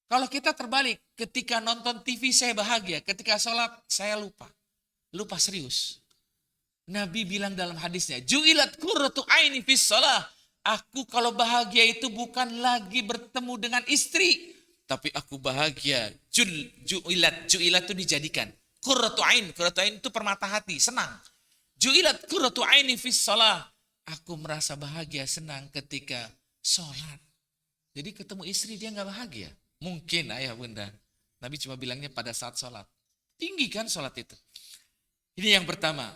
Kalau kita terbalik, ketika nonton TV saya bahagia, ketika sholat saya lupa. Lupa serius. Nabi bilang dalam hadisnya, Ju'ilat qurratu aini fis shalah. Aku kalau bahagia itu bukan lagi bertemu dengan istri. Tapi aku bahagia. Ju'ilat itu dijadikan. Qurratu ain itu permata hati, senang. Ju'ilat qurratu aini fis shalah. Aku merasa bahagia, senang ketika sholat. Jadi ketemu istri dia nggak bahagia. Mungkin ayah bunda. Nabi cuma bilangnya pada saat sholat. Tinggi kan sholat itu. Ini yang pertama.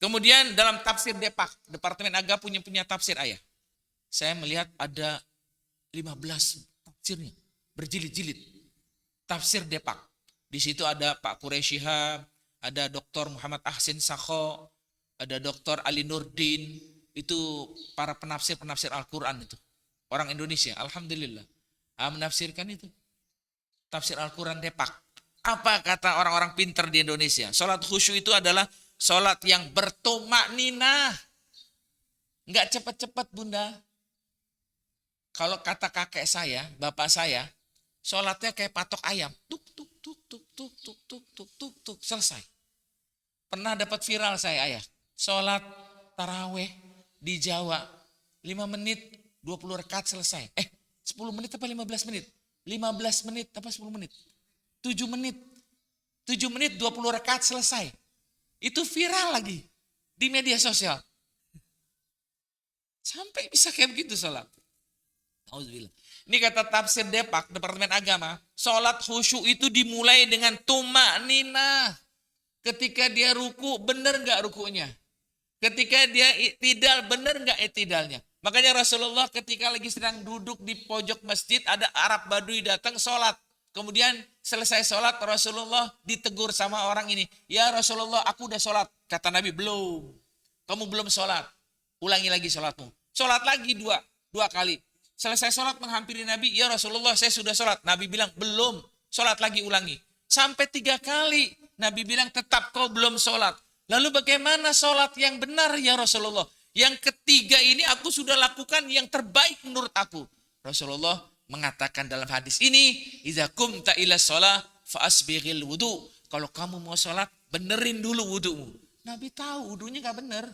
Kemudian dalam tafsir Depak, Departemen Agama punya tafsir ayah. Saya melihat ada 15 tafsirnya. Berjilid-jilid. Tafsir Depak. Di situ ada Pak Quraisy Shihab, ada Dr. Muhammad Ahsin Sakho, ada Dr. Ali Nurdin. Itu para penafsir Al-Quran itu. Orang Indonesia, alhamdulillah. Menafsirkan itu. Tafsir Al-Quran Depak. Apa kata orang-orang pintar di Indonesia? Sholat khusyuk itu adalah sholat yang bertomak ninah. Enggak cepat-cepat bunda. Kalau kata kakek saya, bapak saya, sholatnya kayak patok ayam. Tuk, tuk, tuk, tuk, tuk, tuk, tuk, tuk, tuk, tuk, selesai. Pernah dapat viral saya ayah. Sholat taraweh di Jawa. 5 menit, 20 rakaat selesai. 10 menit apa 15 menit? 15 menit apa 10 menit? 7 menit. 7 menit 20 rakaat selesai. Itu viral lagi di media sosial. Sampai bisa kayak begitu sholat. Ini kata tafsir Depak, Departemen Agama. Sholat khusyuk itu dimulai dengan tumak ninah. Ketika dia ruku, benar nggak rukunya? Ketika dia iktidal, benar nggak iktidalnya? Makanya Rasulullah ketika lagi sedang duduk di pojok masjid, ada Arab Badui datang sholat. Kemudian selesai sholat, Rasulullah ditegur sama orang ini. Ya Rasulullah, aku udah sholat. Kata Nabi, belum. Kamu belum sholat. Ulangi lagi sholatmu. Sholat lagi dua kali. Selesai sholat menghampiri Nabi, ya Rasulullah saya sudah sholat. Nabi bilang, belum. Sholat lagi, ulangi. Sampai 3 kali. Nabi bilang, tetap kau belum sholat. Lalu bagaimana sholat yang benar ya Rasulullah? Yang ketiga ini aku sudah lakukan yang terbaik menurut aku. Rasulullah mengatakan dalam hadis ini, idza qumta ila shalah fa asbighil wudu. Kalau kamu mau sholat, benerin dulu wudumu. Nabi tahu wudunya enggak bener.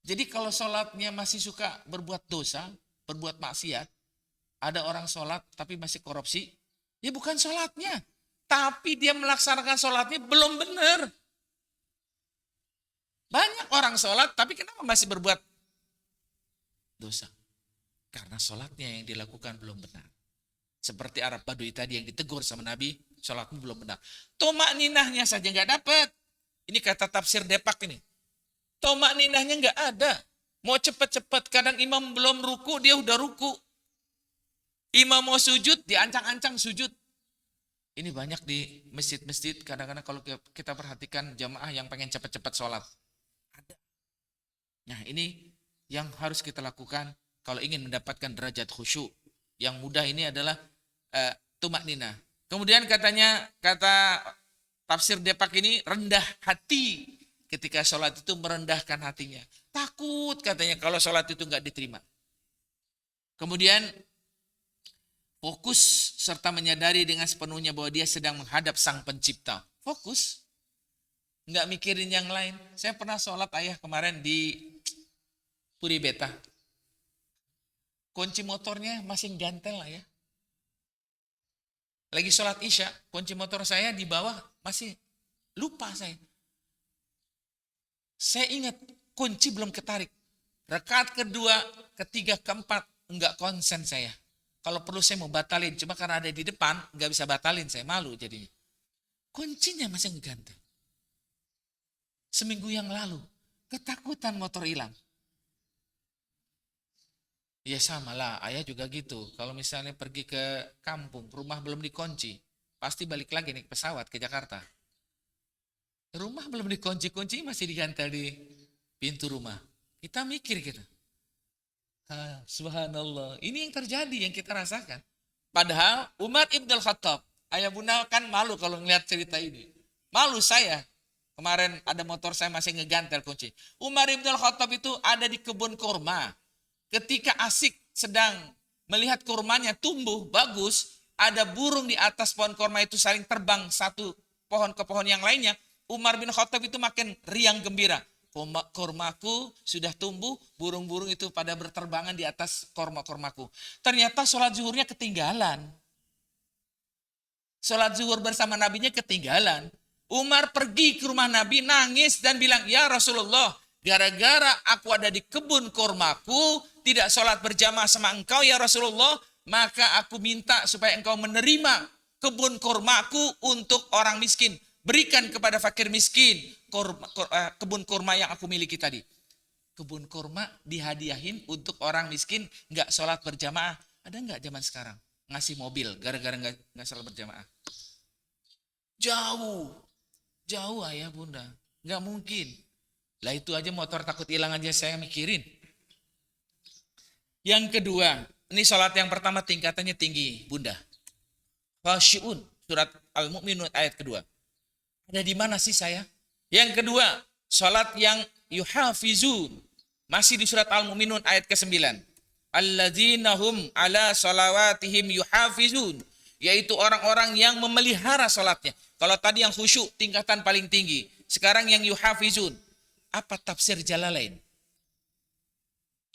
Jadi kalau sholatnya masih suka berbuat dosa, berbuat maksiat, ada orang sholat tapi masih korupsi, ya bukan sholatnya. Tapi dia melaksanakan sholatnya belum benar. Banyak orang sholat tapi kenapa masih berbuat dosa? Karena sholatnya yang dilakukan belum benar. Seperti Arab Badui tadi yang ditegur sama Nabi, sholatmu belum benar. Tomak ninahnya saja nggak dapat. Ini kata tafsir Depak ini. Tomak ninahnya nggak ada. Mau cepat-cepat, kadang imam belum ruku, dia udah ruku. Imam mau sujud, diancang-ancang sujud. Ini banyak di masjid-masjid, kadang-kadang kalau kita perhatikan jamaah yang pengen cepat-cepat sholat. Ada. Nah ini yang harus kita lakukan kalau ingin mendapatkan derajat khusyuk. Yang mudah ini adalah tumak ninah. Kemudian kata tafsir Depak ini rendah hati. Ketika sholat itu merendahkan hatinya. Takut katanya kalau sholat itu nggak diterima. Kemudian fokus serta menyadari dengan sepenuhnya bahwa dia sedang menghadap Sang Pencipta. Fokus, nggak mikirin yang lain. Saya pernah sholat ayah kemarin di Puri Beta. Kunci motornya masih gantel lah ya. Lagi sholat Isya, kunci motor saya di bawah masih lupa saya. Saya ingat kunci belum ketarik. Rakaat kedua, ketiga, keempat enggak konsen saya. Kalau perlu saya mau batalin, cuma karena ada di depan enggak bisa batalin, saya malu jadinya. Kuncinya masih ngegantung. Seminggu yang lalu, ketakutan motor hilang. Ya sama lah, ayah juga gitu. Kalau misalnya pergi ke kampung, rumah belum dikunci, pasti balik lagi naik pesawat ke Jakarta. Rumah belum dikunci, kunci masih digantel di pintu rumah. Kita mikir gitu. Subhanallah, ini yang terjadi, yang kita rasakan. Padahal Umar Ibn Al-Khattab, ayah bunda kan malu kalau ngeliat cerita ini. Malu saya. Kemarin ada motor saya masih ngegantel kunci. Umar Ibn Al-Khattab itu ada di kebun kurma. Ketika asik sedang melihat kurmanya tumbuh bagus, ada burung di atas pohon kurma itu saling terbang satu pohon ke pohon yang lainnya. Umar bin Khattab itu makin riang gembira. Kurmaku sudah tumbuh, burung-burung itu pada berterbangan di atas kurmaku. Ternyata sholat zuhurnya ketinggalan. Sholat zuhur bersama nabinya ketinggalan. Umar pergi ke rumah Nabi nangis dan bilang, ya Rasulullah, gara-gara aku ada di kebun kurmaku, tidak sholat berjamaah sama engkau ya Rasulullah, maka aku minta supaya engkau menerima kebun kurmaku untuk orang miskin. Berikan kepada fakir miskin kebun kurma yang aku miliki tadi. Kebun kurma dihadiahin untuk orang miskin nggak sholat berjamaah. Ada nggak zaman sekarang ngasih mobil gara-gara nggak sholat berjamaah? Jauh ayah bunda, nggak mungkin. Lah itu aja motor takut hilang aja saya mikirin. Yang kedua, ini sholat yang pertama tingkatannya tinggi bunda. Khasyi'un, surat Al-Mu'minun ayat kedua. Ada di mana sih saya? Yang kedua, salat yang yuhafizun. Masih di surat Al-Mu'minun ayat ke-9. Alladzina hum ala salawatihim yuhafizun. Yaitu orang-orang yang memelihara salatnya. Kalau tadi yang khusyuk tingkatan paling tinggi. Sekarang yang yuhafizun. Apa tafsir Jalalain?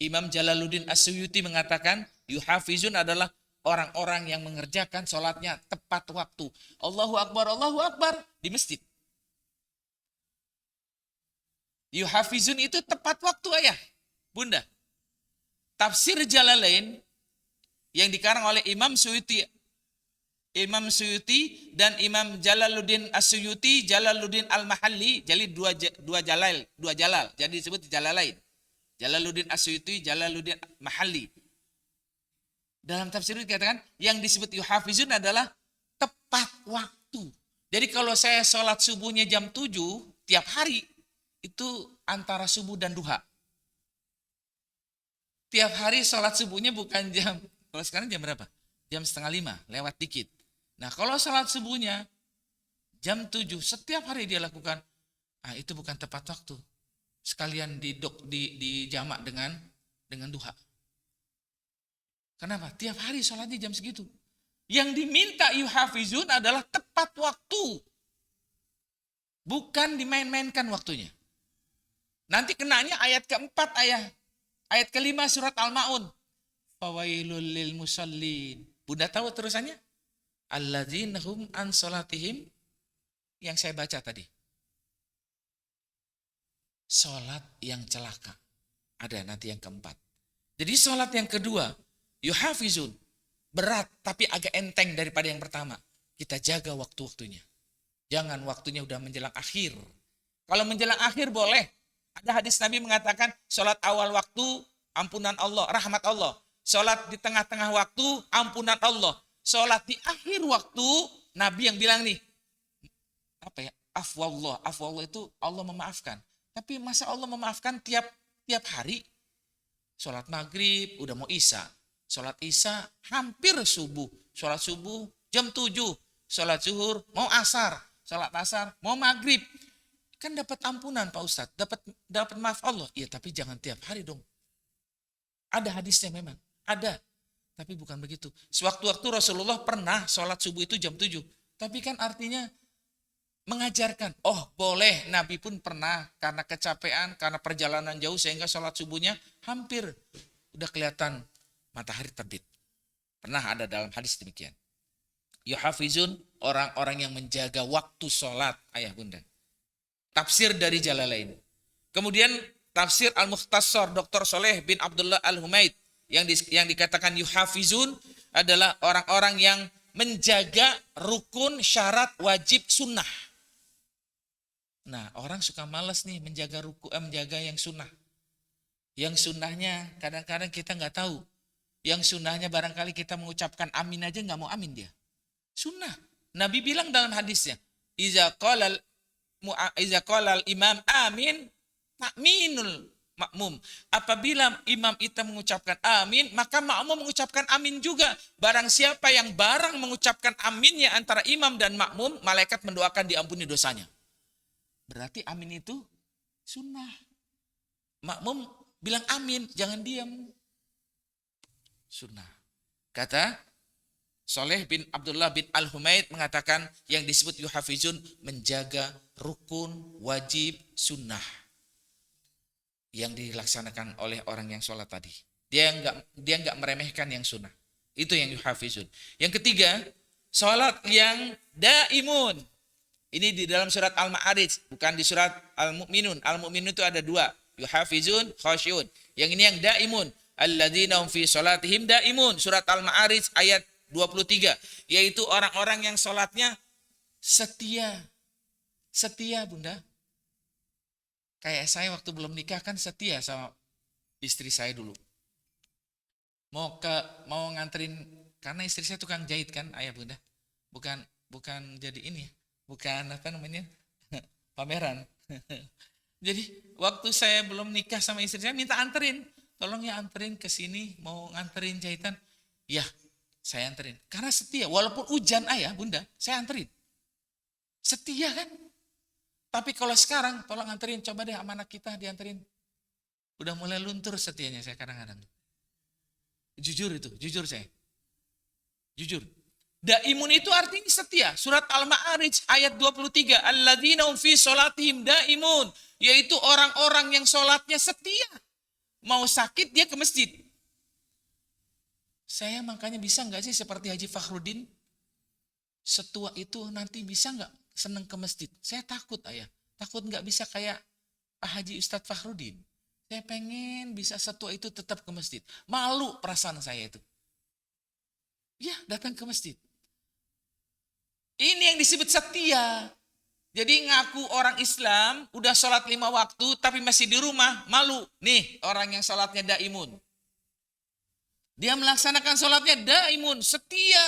Imam Jalaluddin As-Suyuti mengatakan yuhafizun adalah orang-orang yang mengerjakan sholatnya tepat waktu. Allahu Akbar di masjid. Yuhafizun itu tepat waktu ayah, bunda. Tafsir Jalalain yang dikarang oleh Imam Suyuti dan Imam Jalaluddin As-Suyuti, Jalaluddin Al-Mahalli, jadi dua jalal, jadi disebut Jalalain. Jalaluddin As-Suyuti, Jalaluddin Mahalli. Dalam tafsir itu dikatakan yang disebut yuhafizun adalah tepat waktu. Jadi kalau saya sholat subuhnya jam 7 tiap hari, itu antara subuh dan duha. Tiap hari sholat subuhnya bukan kalau sekarang jam berapa? Jam 4:30, lewat dikit. Nah kalau sholat subuhnya jam 7, setiap hari dia lakukan, itu bukan tepat waktu. Sekalian di jamak dengan duha. Kenapa? Tiap hari sholatnya jam segitu. Yang diminta yuhafizun adalah tepat waktu. Bukan dimain-mainkan waktunya. Nanti kenanya ayat keempat ayat kelima surat Al-Ma'un. Fawailul lil musallin. Bunda tahu terusannya? Alladzina hum an sholatihim. Yang saya baca tadi. Sholat yang celaka. Ada nanti yang keempat. Jadi sholat yang kedua. Yuhafizun, berat tapi agak enteng daripada yang pertama. Kita jaga waktu-waktunya. Jangan waktunya udah menjelang akhir. Kalau menjelang akhir boleh. Ada hadis Nabi mengatakan sholat awal waktu ampunan Allah, rahmat Allah. Sholat di tengah-tengah waktu ampunan Allah. Sholat di akhir waktu Nabi yang bilang nih, apa ya? Afwallah itu Allah memaafkan. Tapi masa Allah memaafkan tiap hari? Sholat maghrib udah mau isya. Sholat isya hampir subuh. Sholat subuh jam 7. Sholat zuhur mau asar. Sholat asar mau maghrib. Kan dapat ampunan Pak Ustadz. Dapat maaf Allah. Iya tapi jangan tiap hari dong. Ada hadisnya memang. Ada. Tapi bukan begitu. Sewaktu-waktu Rasulullah pernah sholat subuh itu jam 7. Tapi kan artinya mengajarkan, oh boleh, Nabi pun pernah karena kecapean, karena perjalanan jauh sehingga sholat subuhnya hampir udah kelihatan matahari terbit. Pernah ada dalam hadis demikian. Yuhafizun, orang-orang yang menjaga waktu sholat, ayah bunda. Tafsir dari Jalalain. Kemudian tafsir Al-Mukhtasar Dr. Soleh bin Abdullah Al-Humaid yang dikatakan yuhafizun adalah orang-orang yang menjaga rukun, syarat, wajib, sunnah. Nah, orang suka malas nih menjaga yang sunnah. Yang sunnahnya kadang-kadang kita nggak tahu. Yang sunnahnya barangkali kita mengucapkan amin aja nggak mau amin dia. Sunnah. Nabi bilang dalam hadisnya, iza qala imam amin, makminul makmum. Apabila imam itu mengucapkan amin, maka makmum mengucapkan amin juga. Barang siapa yang mengucapkan aminnya antara imam dan makmum, malaikat mendoakan diampuni dosanya. Berarti amin itu sunnah. Makmum bilang amin, jangan diam. Sunnah. Kata Soleh bin Abdullah bin Al-Humaid mengatakan yang disebut yuhafizun menjaga rukun, wajib, sunnah yang dilaksanakan oleh orang yang sholat tadi. Dia enggak meremehkan yang sunnah. Itu yang yuhafizun. Yang ketiga, sholat yang daimun. Ini di dalam surat Al-Ma'arij, bukan di surat Al-Mu'minun. Al-Mu'minun itu ada 2, yuhafizun, khasyun. Yang ini yang daimun. Alladzina hum fi sholatihim daimun. Surat Al-Ma'arij ayat 23, yaitu orang-orang yang sholatnya setia. Setia, bunda. Kayak saya waktu belum nikah kan setia sama istri saya dulu. Mau nganterin, karena istri saya tukang jahit kan, ayah bunda. Bukan jadi ini, bukan apa namanya pameran. Jadi waktu saya belum nikah sama istri saya minta anterin, tolong ya anterin ke sini, mau nganterin jahitan. Ya, saya anterin. Karena setia, walaupun hujan ayah bunda, saya anterin. Setia kan? Tapi kalau sekarang, tolong anterin, coba deh sama anak kita dianterin. Udah mulai luntur setianya saya kadang-kadang. Jujur saya. Jujur. Daimun itu artinya setia. Surat Al-Ma'arij ayat 23. Alladzina hum fi sholatihim daimun. Yaitu orang-orang yang sholatnya setia. Mau sakit dia ke masjid. Saya makanya bisa nggak sih seperti Haji Fakhrudin? Setua itu nanti bisa nggak seneng ke masjid? Saya takut ayah. Takut nggak bisa kayak Pak Haji Ustadz Fakhrudin. Saya pengen bisa setua itu tetap ke masjid. Malu perasaan saya itu. Ya datang ke masjid. Ini yang disebut setia. Jadi ngaku orang Islam, udah sholat 5 waktu tapi masih di rumah, malu. Nih orang yang sholatnya daimun. Dia melaksanakan sholatnya daimun, setia.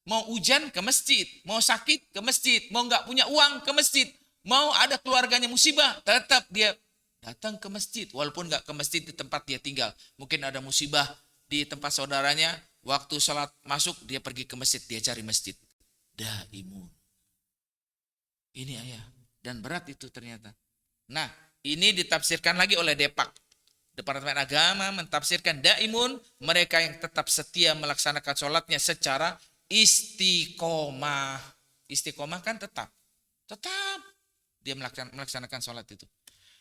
Mau hujan ke masjid, mau sakit ke masjid, mau nggak punya uang ke masjid, mau ada keluarganya musibah, tetap dia datang ke masjid. Walaupun nggak ke masjid di tempat dia tinggal. Mungkin ada musibah di tempat saudaranya, waktu sholat masuk dia pergi ke masjid, dia cari masjid. Daimun. Ini ayah. Dan berat itu ternyata. Nah, ini ditafsirkan lagi oleh Depak. Departemen Agama mentafsirkan daimun, mereka yang tetap setia melaksanakan sholatnya secara istiqomah. Istiqomah kan tetap dia melaksanakan sholat itu.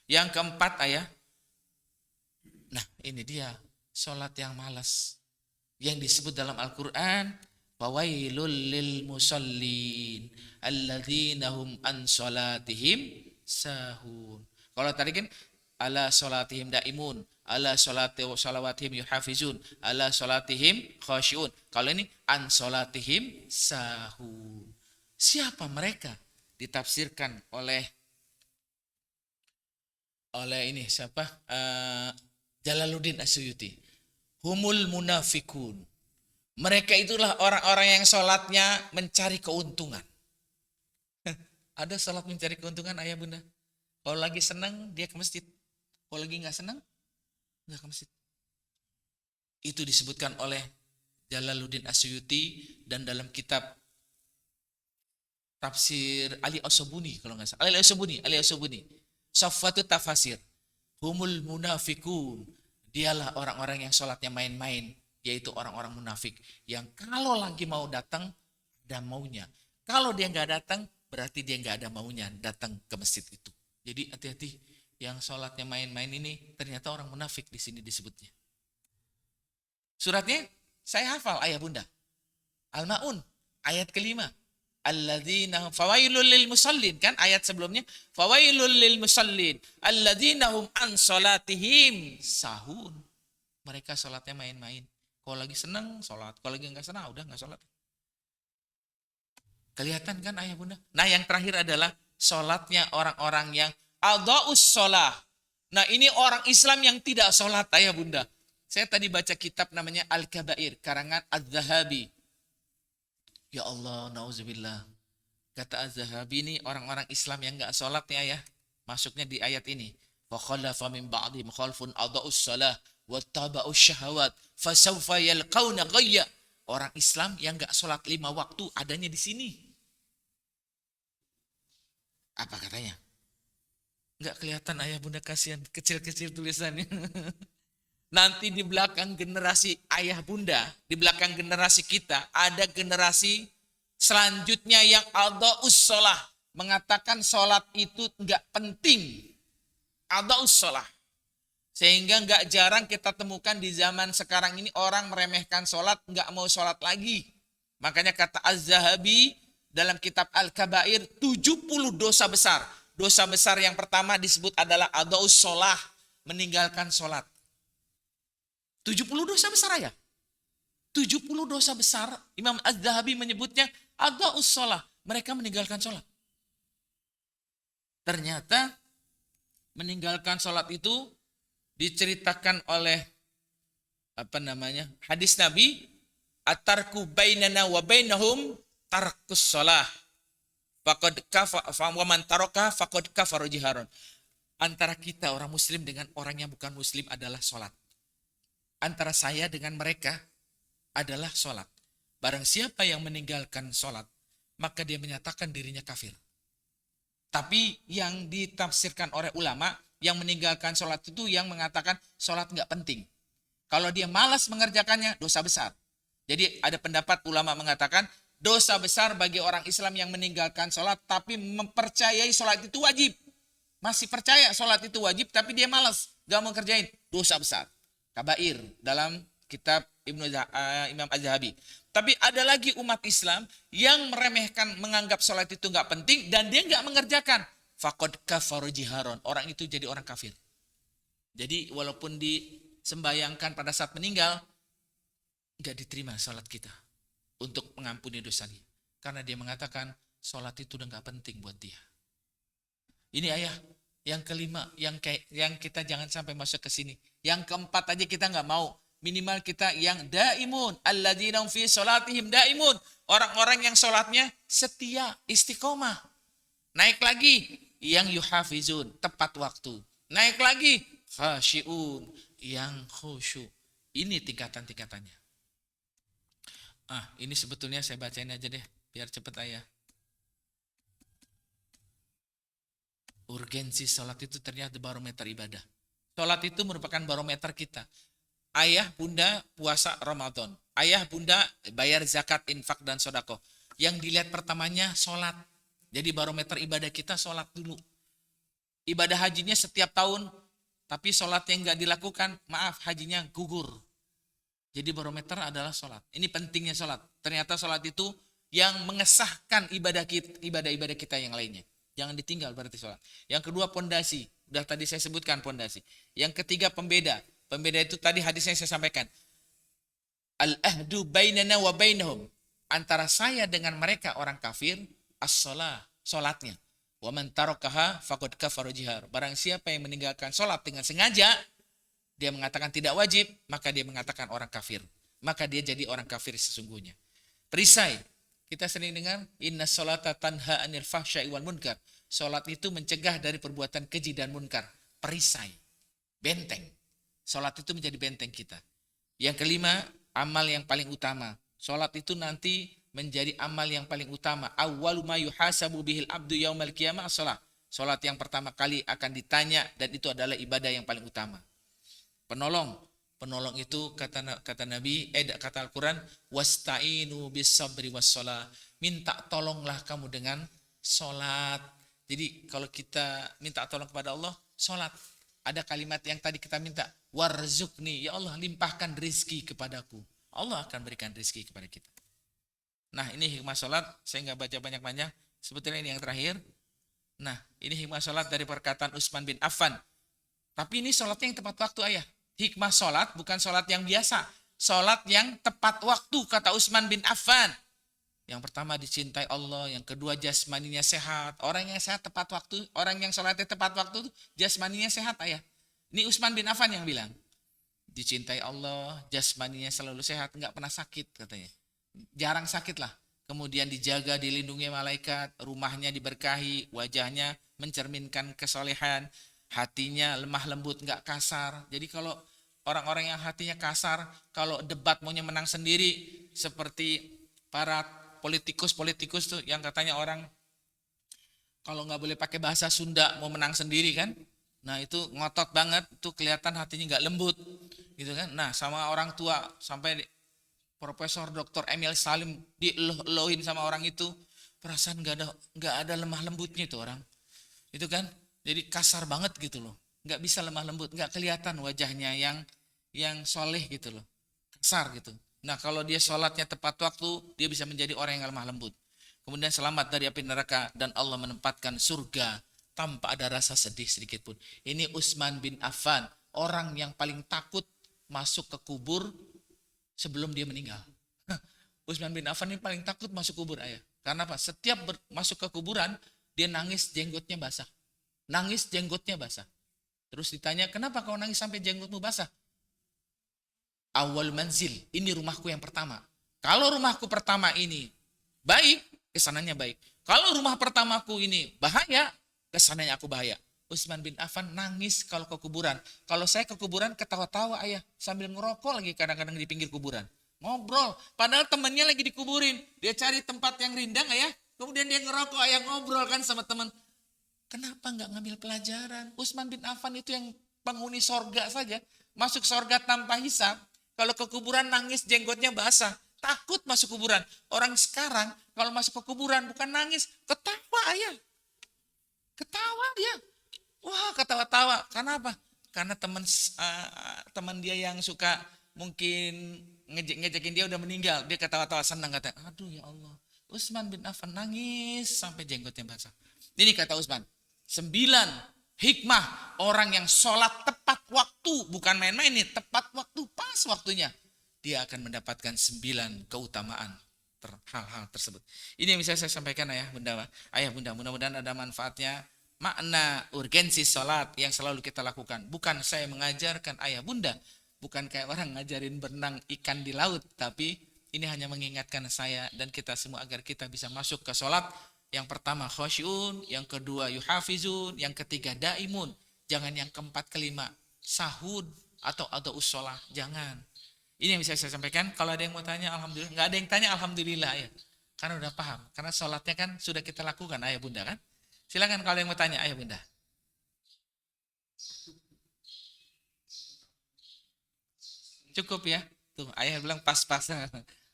Yang keempat ayah, nah ini dia sholat yang malas. Yang disebut dalam Al-Quran, fawailul lil musallin alladzina hum an sholatihim sahun. Kalau tadi kan ala sholatihim daimun, ala sholawatihim yuhafizun, ala sholatihim khasyun. Kalau ini an sholatihim sahun. Siapa mereka? Ditafsirkan oleh ini siapa? Jalaluddin As-Suyuti. Humul munafikun. Mereka itulah orang-orang yang sholatnya mencari keuntungan. Ada sholat mencari keuntungan ayah bunda. Kalau lagi senang dia ke masjid. Kalau lagi nggak senang nggak ke masjid. Itu disebutkan oleh Jalaluddin As-Suyuti dan dalam kitab tafsir Ali As-Sabuni kalau nggak salah. Ali As-Sabuni. Safwatut Tafasir. Humul munafikun. Dialah orang-orang yang sholatnya main-main. yaitu orang-orang munafik yang kalau lagi mau datang ada maunya. Kalau dia nggak datang berarti dia nggak ada maunya datang ke masjid itu. Jadi hati-hati yang sholatnya main-main ini ternyata orang munafik di sini disebutnya. Suratnya saya hafal ayah bunda. Al-Maun ayat kelima. Alladzina fawailul lil musallin, kan ayat sebelumnya fawailul lil musallin alladzina hum an salatihim sahun. Mereka salatnya main-main. Kalau lagi senang salat, kalau lagi enggak senang udah enggak salat. Kelihatan kan ayah bunda? Nah, yang terakhir adalah salatnya orang-orang yang adhaus shalah. Nah, ini orang Islam yang tidak salat ayah bunda. Saya tadi baca kitab namanya Al-Kabair karangan Az-Zahabi. Ya Allah, na'udzubillah. Kata Az-Zahabi ini orang-orang Islam yang enggak sholat nih ayah. Masuknya di ayat ini. فَخَلَفَ مِنْ بَعْدِهِمْ خَلْفٌ أَضَاعُوا الصَّلَاةَ وَاتَّبَعُوا الشَّهَوَاتِ فَسَوْفَ يَلْقَوْنَ غَيًّا. Orang Islam yang enggak sholat 5 waktu adanya di sini. Apa katanya? Enggak kelihatan ayah bunda, kasihan. Kecil-kecil tulisannya. Nanti di belakang generasi ayah bunda, di belakang generasi kita, ada generasi selanjutnya yang adhaus shalah, mengatakan sholat itu enggak penting. Adhaus shalah. Sehingga enggak jarang kita temukan di zaman sekarang ini orang meremehkan sholat, enggak mau sholat lagi. Makanya kata Az-Zahabi dalam kitab Al-Kabair, 70 dosa besar. Dosa besar yang pertama disebut adalah adhaus shalah, meninggalkan sholat. 70 dosa besar ya. 70 dosa besar, Imam Az-Zahabi menyebutnya adhaus shalah, mereka meninggalkan sholat. Ternyata meninggalkan sholat itu diceritakan oleh hadis Nabi, at-tarku bainana wa bainahum tarkus shalah. Faqad kafara wa man taraka faqad kafara jiharan. Antara kita orang muslim dengan orang yang bukan muslim adalah sholat. Antara saya dengan mereka adalah sholat. Barang siapa yang meninggalkan sholat, maka dia menyatakan dirinya kafir. Tapi yang ditafsirkan oleh ulama, yang meninggalkan sholat itu yang mengatakan sholat nggak penting. Kalau dia malas mengerjakannya, dosa besar. Jadi ada pendapat ulama mengatakan, dosa besar bagi orang Islam yang meninggalkan sholat, tapi mempercayai sholat itu wajib. Masih percaya sholat itu wajib, tapi dia malas, nggak mau kerjain. Dosa besar. Kabair dalam kitab Imam Az-Zahabi. Tapi ada lagi umat Islam yang meremehkan, menganggap sholat itu nggak penting dan dia nggak mengerjakan. Faqad kafara jiharon. Orang itu jadi orang kafir. Jadi walaupun disembayangkan pada saat meninggal, nggak diterima sholat kita untuk mengampuni dosanya. Karena dia mengatakan sholat itu udah nggak penting buat dia. Ini ayah. Yang kelima, yang kita jangan sampai masuk ke sini. Yang keempat aja kita nggak mau. Minimal kita yang daimun, alladzina fi sholatihim daimun. Orang-orang yang sholatnya setia, istiqomah. Naik lagi, yang yuhafizun, tepat waktu. Naik lagi, khasyiun, yang khusyuk. Ini tingkatan-tingkatannya. Ini sebetulnya saya bacain aja deh, biar cepet ayah. Urgensi sholat itu ternyata barometer ibadah. Sholat itu merupakan barometer kita. Ayah bunda puasa Ramadan. Ayah bunda bayar zakat, infak, dan sodako. Yang dilihat pertamanya sholat. Jadi barometer ibadah kita sholat dulu. Ibadah hajinya setiap tahun. Tapi sholat yang nggak dilakukan, maaf hajinya gugur. Jadi barometer adalah sholat. Ini pentingnya sholat. Ternyata sholat itu yang mengesahkan ibadah-ibadah kita yang lainnya. Jangan ditinggal berarti sholat. Yang kedua pondasi. Udah tadi saya sebutkan pondasi. Yang ketiga pembeda. Pembeda itu tadi hadisnya saya sampaikan. Al-ahdu bainana wa bainahum. Antara saya dengan mereka orang kafir. As-sholah. Sholatnya. Wa man tarakaha faqad kafara jihar. Barang siapa yang meninggalkan sholat dengan sengaja. Dia mengatakan tidak wajib. Maka dia mengatakan orang kafir. Maka dia jadi orang kafir sesungguhnya. Perisai. Kita sering dengar inna sholata tanha anil fahsya'i wal munkar. Sholat itu mencegah dari perbuatan keji dan munkar. Perisai, benteng. Sholat itu menjadi benteng kita. Yang kelima, amal yang paling utama. Sholat itu nanti menjadi amal yang paling utama. Awwalu ma yuhasabu bihil abdu yaumal qiyamah as-shalah. Sholat yang pertama kali akan ditanya dan itu adalah ibadah yang paling utama. Penolong, Penolong itu kata Nabi, kata Al-Quran, wasta'inu bis sabri wassalah. Minta tolonglah kamu dengan sholat. Jadi kalau kita minta tolong kepada Allah, sholat. Ada kalimat yang tadi kita minta, warzukni, ya Allah limpahkan rizki kepadaku. Allah akan berikan rizki kepada kita. Nah ini hikmah sholat, saya nggak baca banyak-banyak. Sebetulnya ini yang terakhir. Nah ini hikmah sholat dari perkataan Utsman bin Affan. Tapi ini sholatnya yang tepat waktu ayah. Hikmah sholat bukan sholat yang biasa. Sholat yang tepat waktu kata Utsman bin Affan. Yang pertama dicintai Allah, yang kedua jasmaninya sehat. Orang yang sehat tepat waktu, orang yang sholatnya tepat waktu jasmaninya sehat ayah. Ini Utsman bin Affan yang bilang. Dicintai Allah, jasmaninya selalu sehat, nggak pernah sakit katanya. Jarang sakit lah. Kemudian dijaga, dilindungi malaikat, rumahnya diberkahi, wajahnya mencerminkan kesolehan, hatinya lemah lembut, nggak kasar. Jadi kalau orang-orang yang hatinya kasar, kalau debat maunya menang sendiri, seperti para politikus tuh yang katanya orang kalau nggak boleh pakai bahasa Sunda mau menang sendiri kan. Nah itu ngotot banget, itu kelihatan hatinya nggak lembut gitu kan. Nah sama orang tua sampai Profesor Dr. Emil Salim dielohin sama orang itu, perasaan nggak ada lemah lembutnya itu orang itu kan. Jadi kasar banget gitu loh, nggak bisa lemah lembut, nggak kelihatan wajahnya yang soleh gitu loh, kasar gitu. Nah kalau dia sholatnya tepat waktu, dia bisa menjadi orang yang lemah lembut. Kemudian selamat dari api neraka dan Allah menempatkan surga tanpa ada rasa sedih sedikit pun. Ini Utsman bin Affan, orang yang paling takut masuk ke kubur sebelum dia meninggal. Utsman bin Affan ini paling takut masuk kubur ayah. Karena apa? Setiap masuk ke kuburan, dia nangis jenggotnya basah. Nangis jenggotnya basah. Terus ditanya, kenapa kau nangis sampai jenggotmu basah? Awal manzil, ini rumahku yang pertama. Kalau rumahku pertama ini baik, kesananya baik. Kalau rumah pertamaku ini bahaya, kesananya aku bahaya. Utsman bin Affan nangis kalau ke kuburan. Kalau saya ke kuburan ketawa-tawa ayah, sambil ngerokok lagi kadang-kadang di pinggir kuburan. Ngobrol, padahal temannya lagi dikuburin. Dia cari tempat yang rindang ayah, kemudian dia ngerokok ayah, ngobrol kan sama teman. Kenapa nggak ngambil pelajaran? Utsman bin Affan itu yang penghuni sorga saja, masuk sorga tanpa hisab. Kalau ke kuburan nangis jenggotnya basah, takut masuk kuburan. Orang sekarang kalau masuk ke kuburan bukan nangis, ketawa ayah. Ketawa dia. Wah ketawa-tawa. Karena apa? Karena teman dia yang suka mungkin ngejekin dia udah meninggal. Dia ketawa-tawa senang katanya. Aduh ya Allah. Utsman bin Affan nangis sampai jenggotnya basah. Ini kata Utsman. 9 hikmah orang yang sholat tepat waktu. Bukan main-main nih, tepat waktu, pas waktunya. Dia akan mendapatkan 9 keutamaan hal-hal tersebut. Ini yang bisa saya sampaikan ayah bunda. Ayah bunda, mudah-mudahan ada manfaatnya. Makna urgensi sholat yang selalu kita lakukan. Bukan saya mengajarkan ayah bunda. Bukan kayak orang ngajarin berenang ikan di laut. Tapi ini hanya mengingatkan saya dan kita semua agar kita bisa masuk ke sholat. Yang pertama khusyun, yang kedua yuhafizun, yang ketiga daimun. Jangan yang keempat kelima sahud atau usholah, jangan. Ini yang bisa saya sampaikan. Kalau ada yang mau tanya alhamdulillah, nggak ada yang tanya alhamdulillah ya. Karena udah paham, karena sholatnya kan sudah kita lakukan ayah bunda kan. Silakan kalau yang mau tanya ayah bunda. Cukup ya. Tuh ayah bilang pas-pas.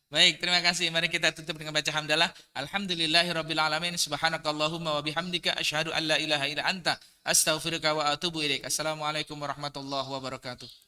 Baik, terima kasih. Mari kita tutup dengan baca hamdalah. Alhamdulillahirabbil alamin. Subhanakallahumma wa bihamdika asyhadu an la ilaha illa anta astaghfiruka wa atubu ilaik. Assalamualaikum warahmatullahi wabarakatuh.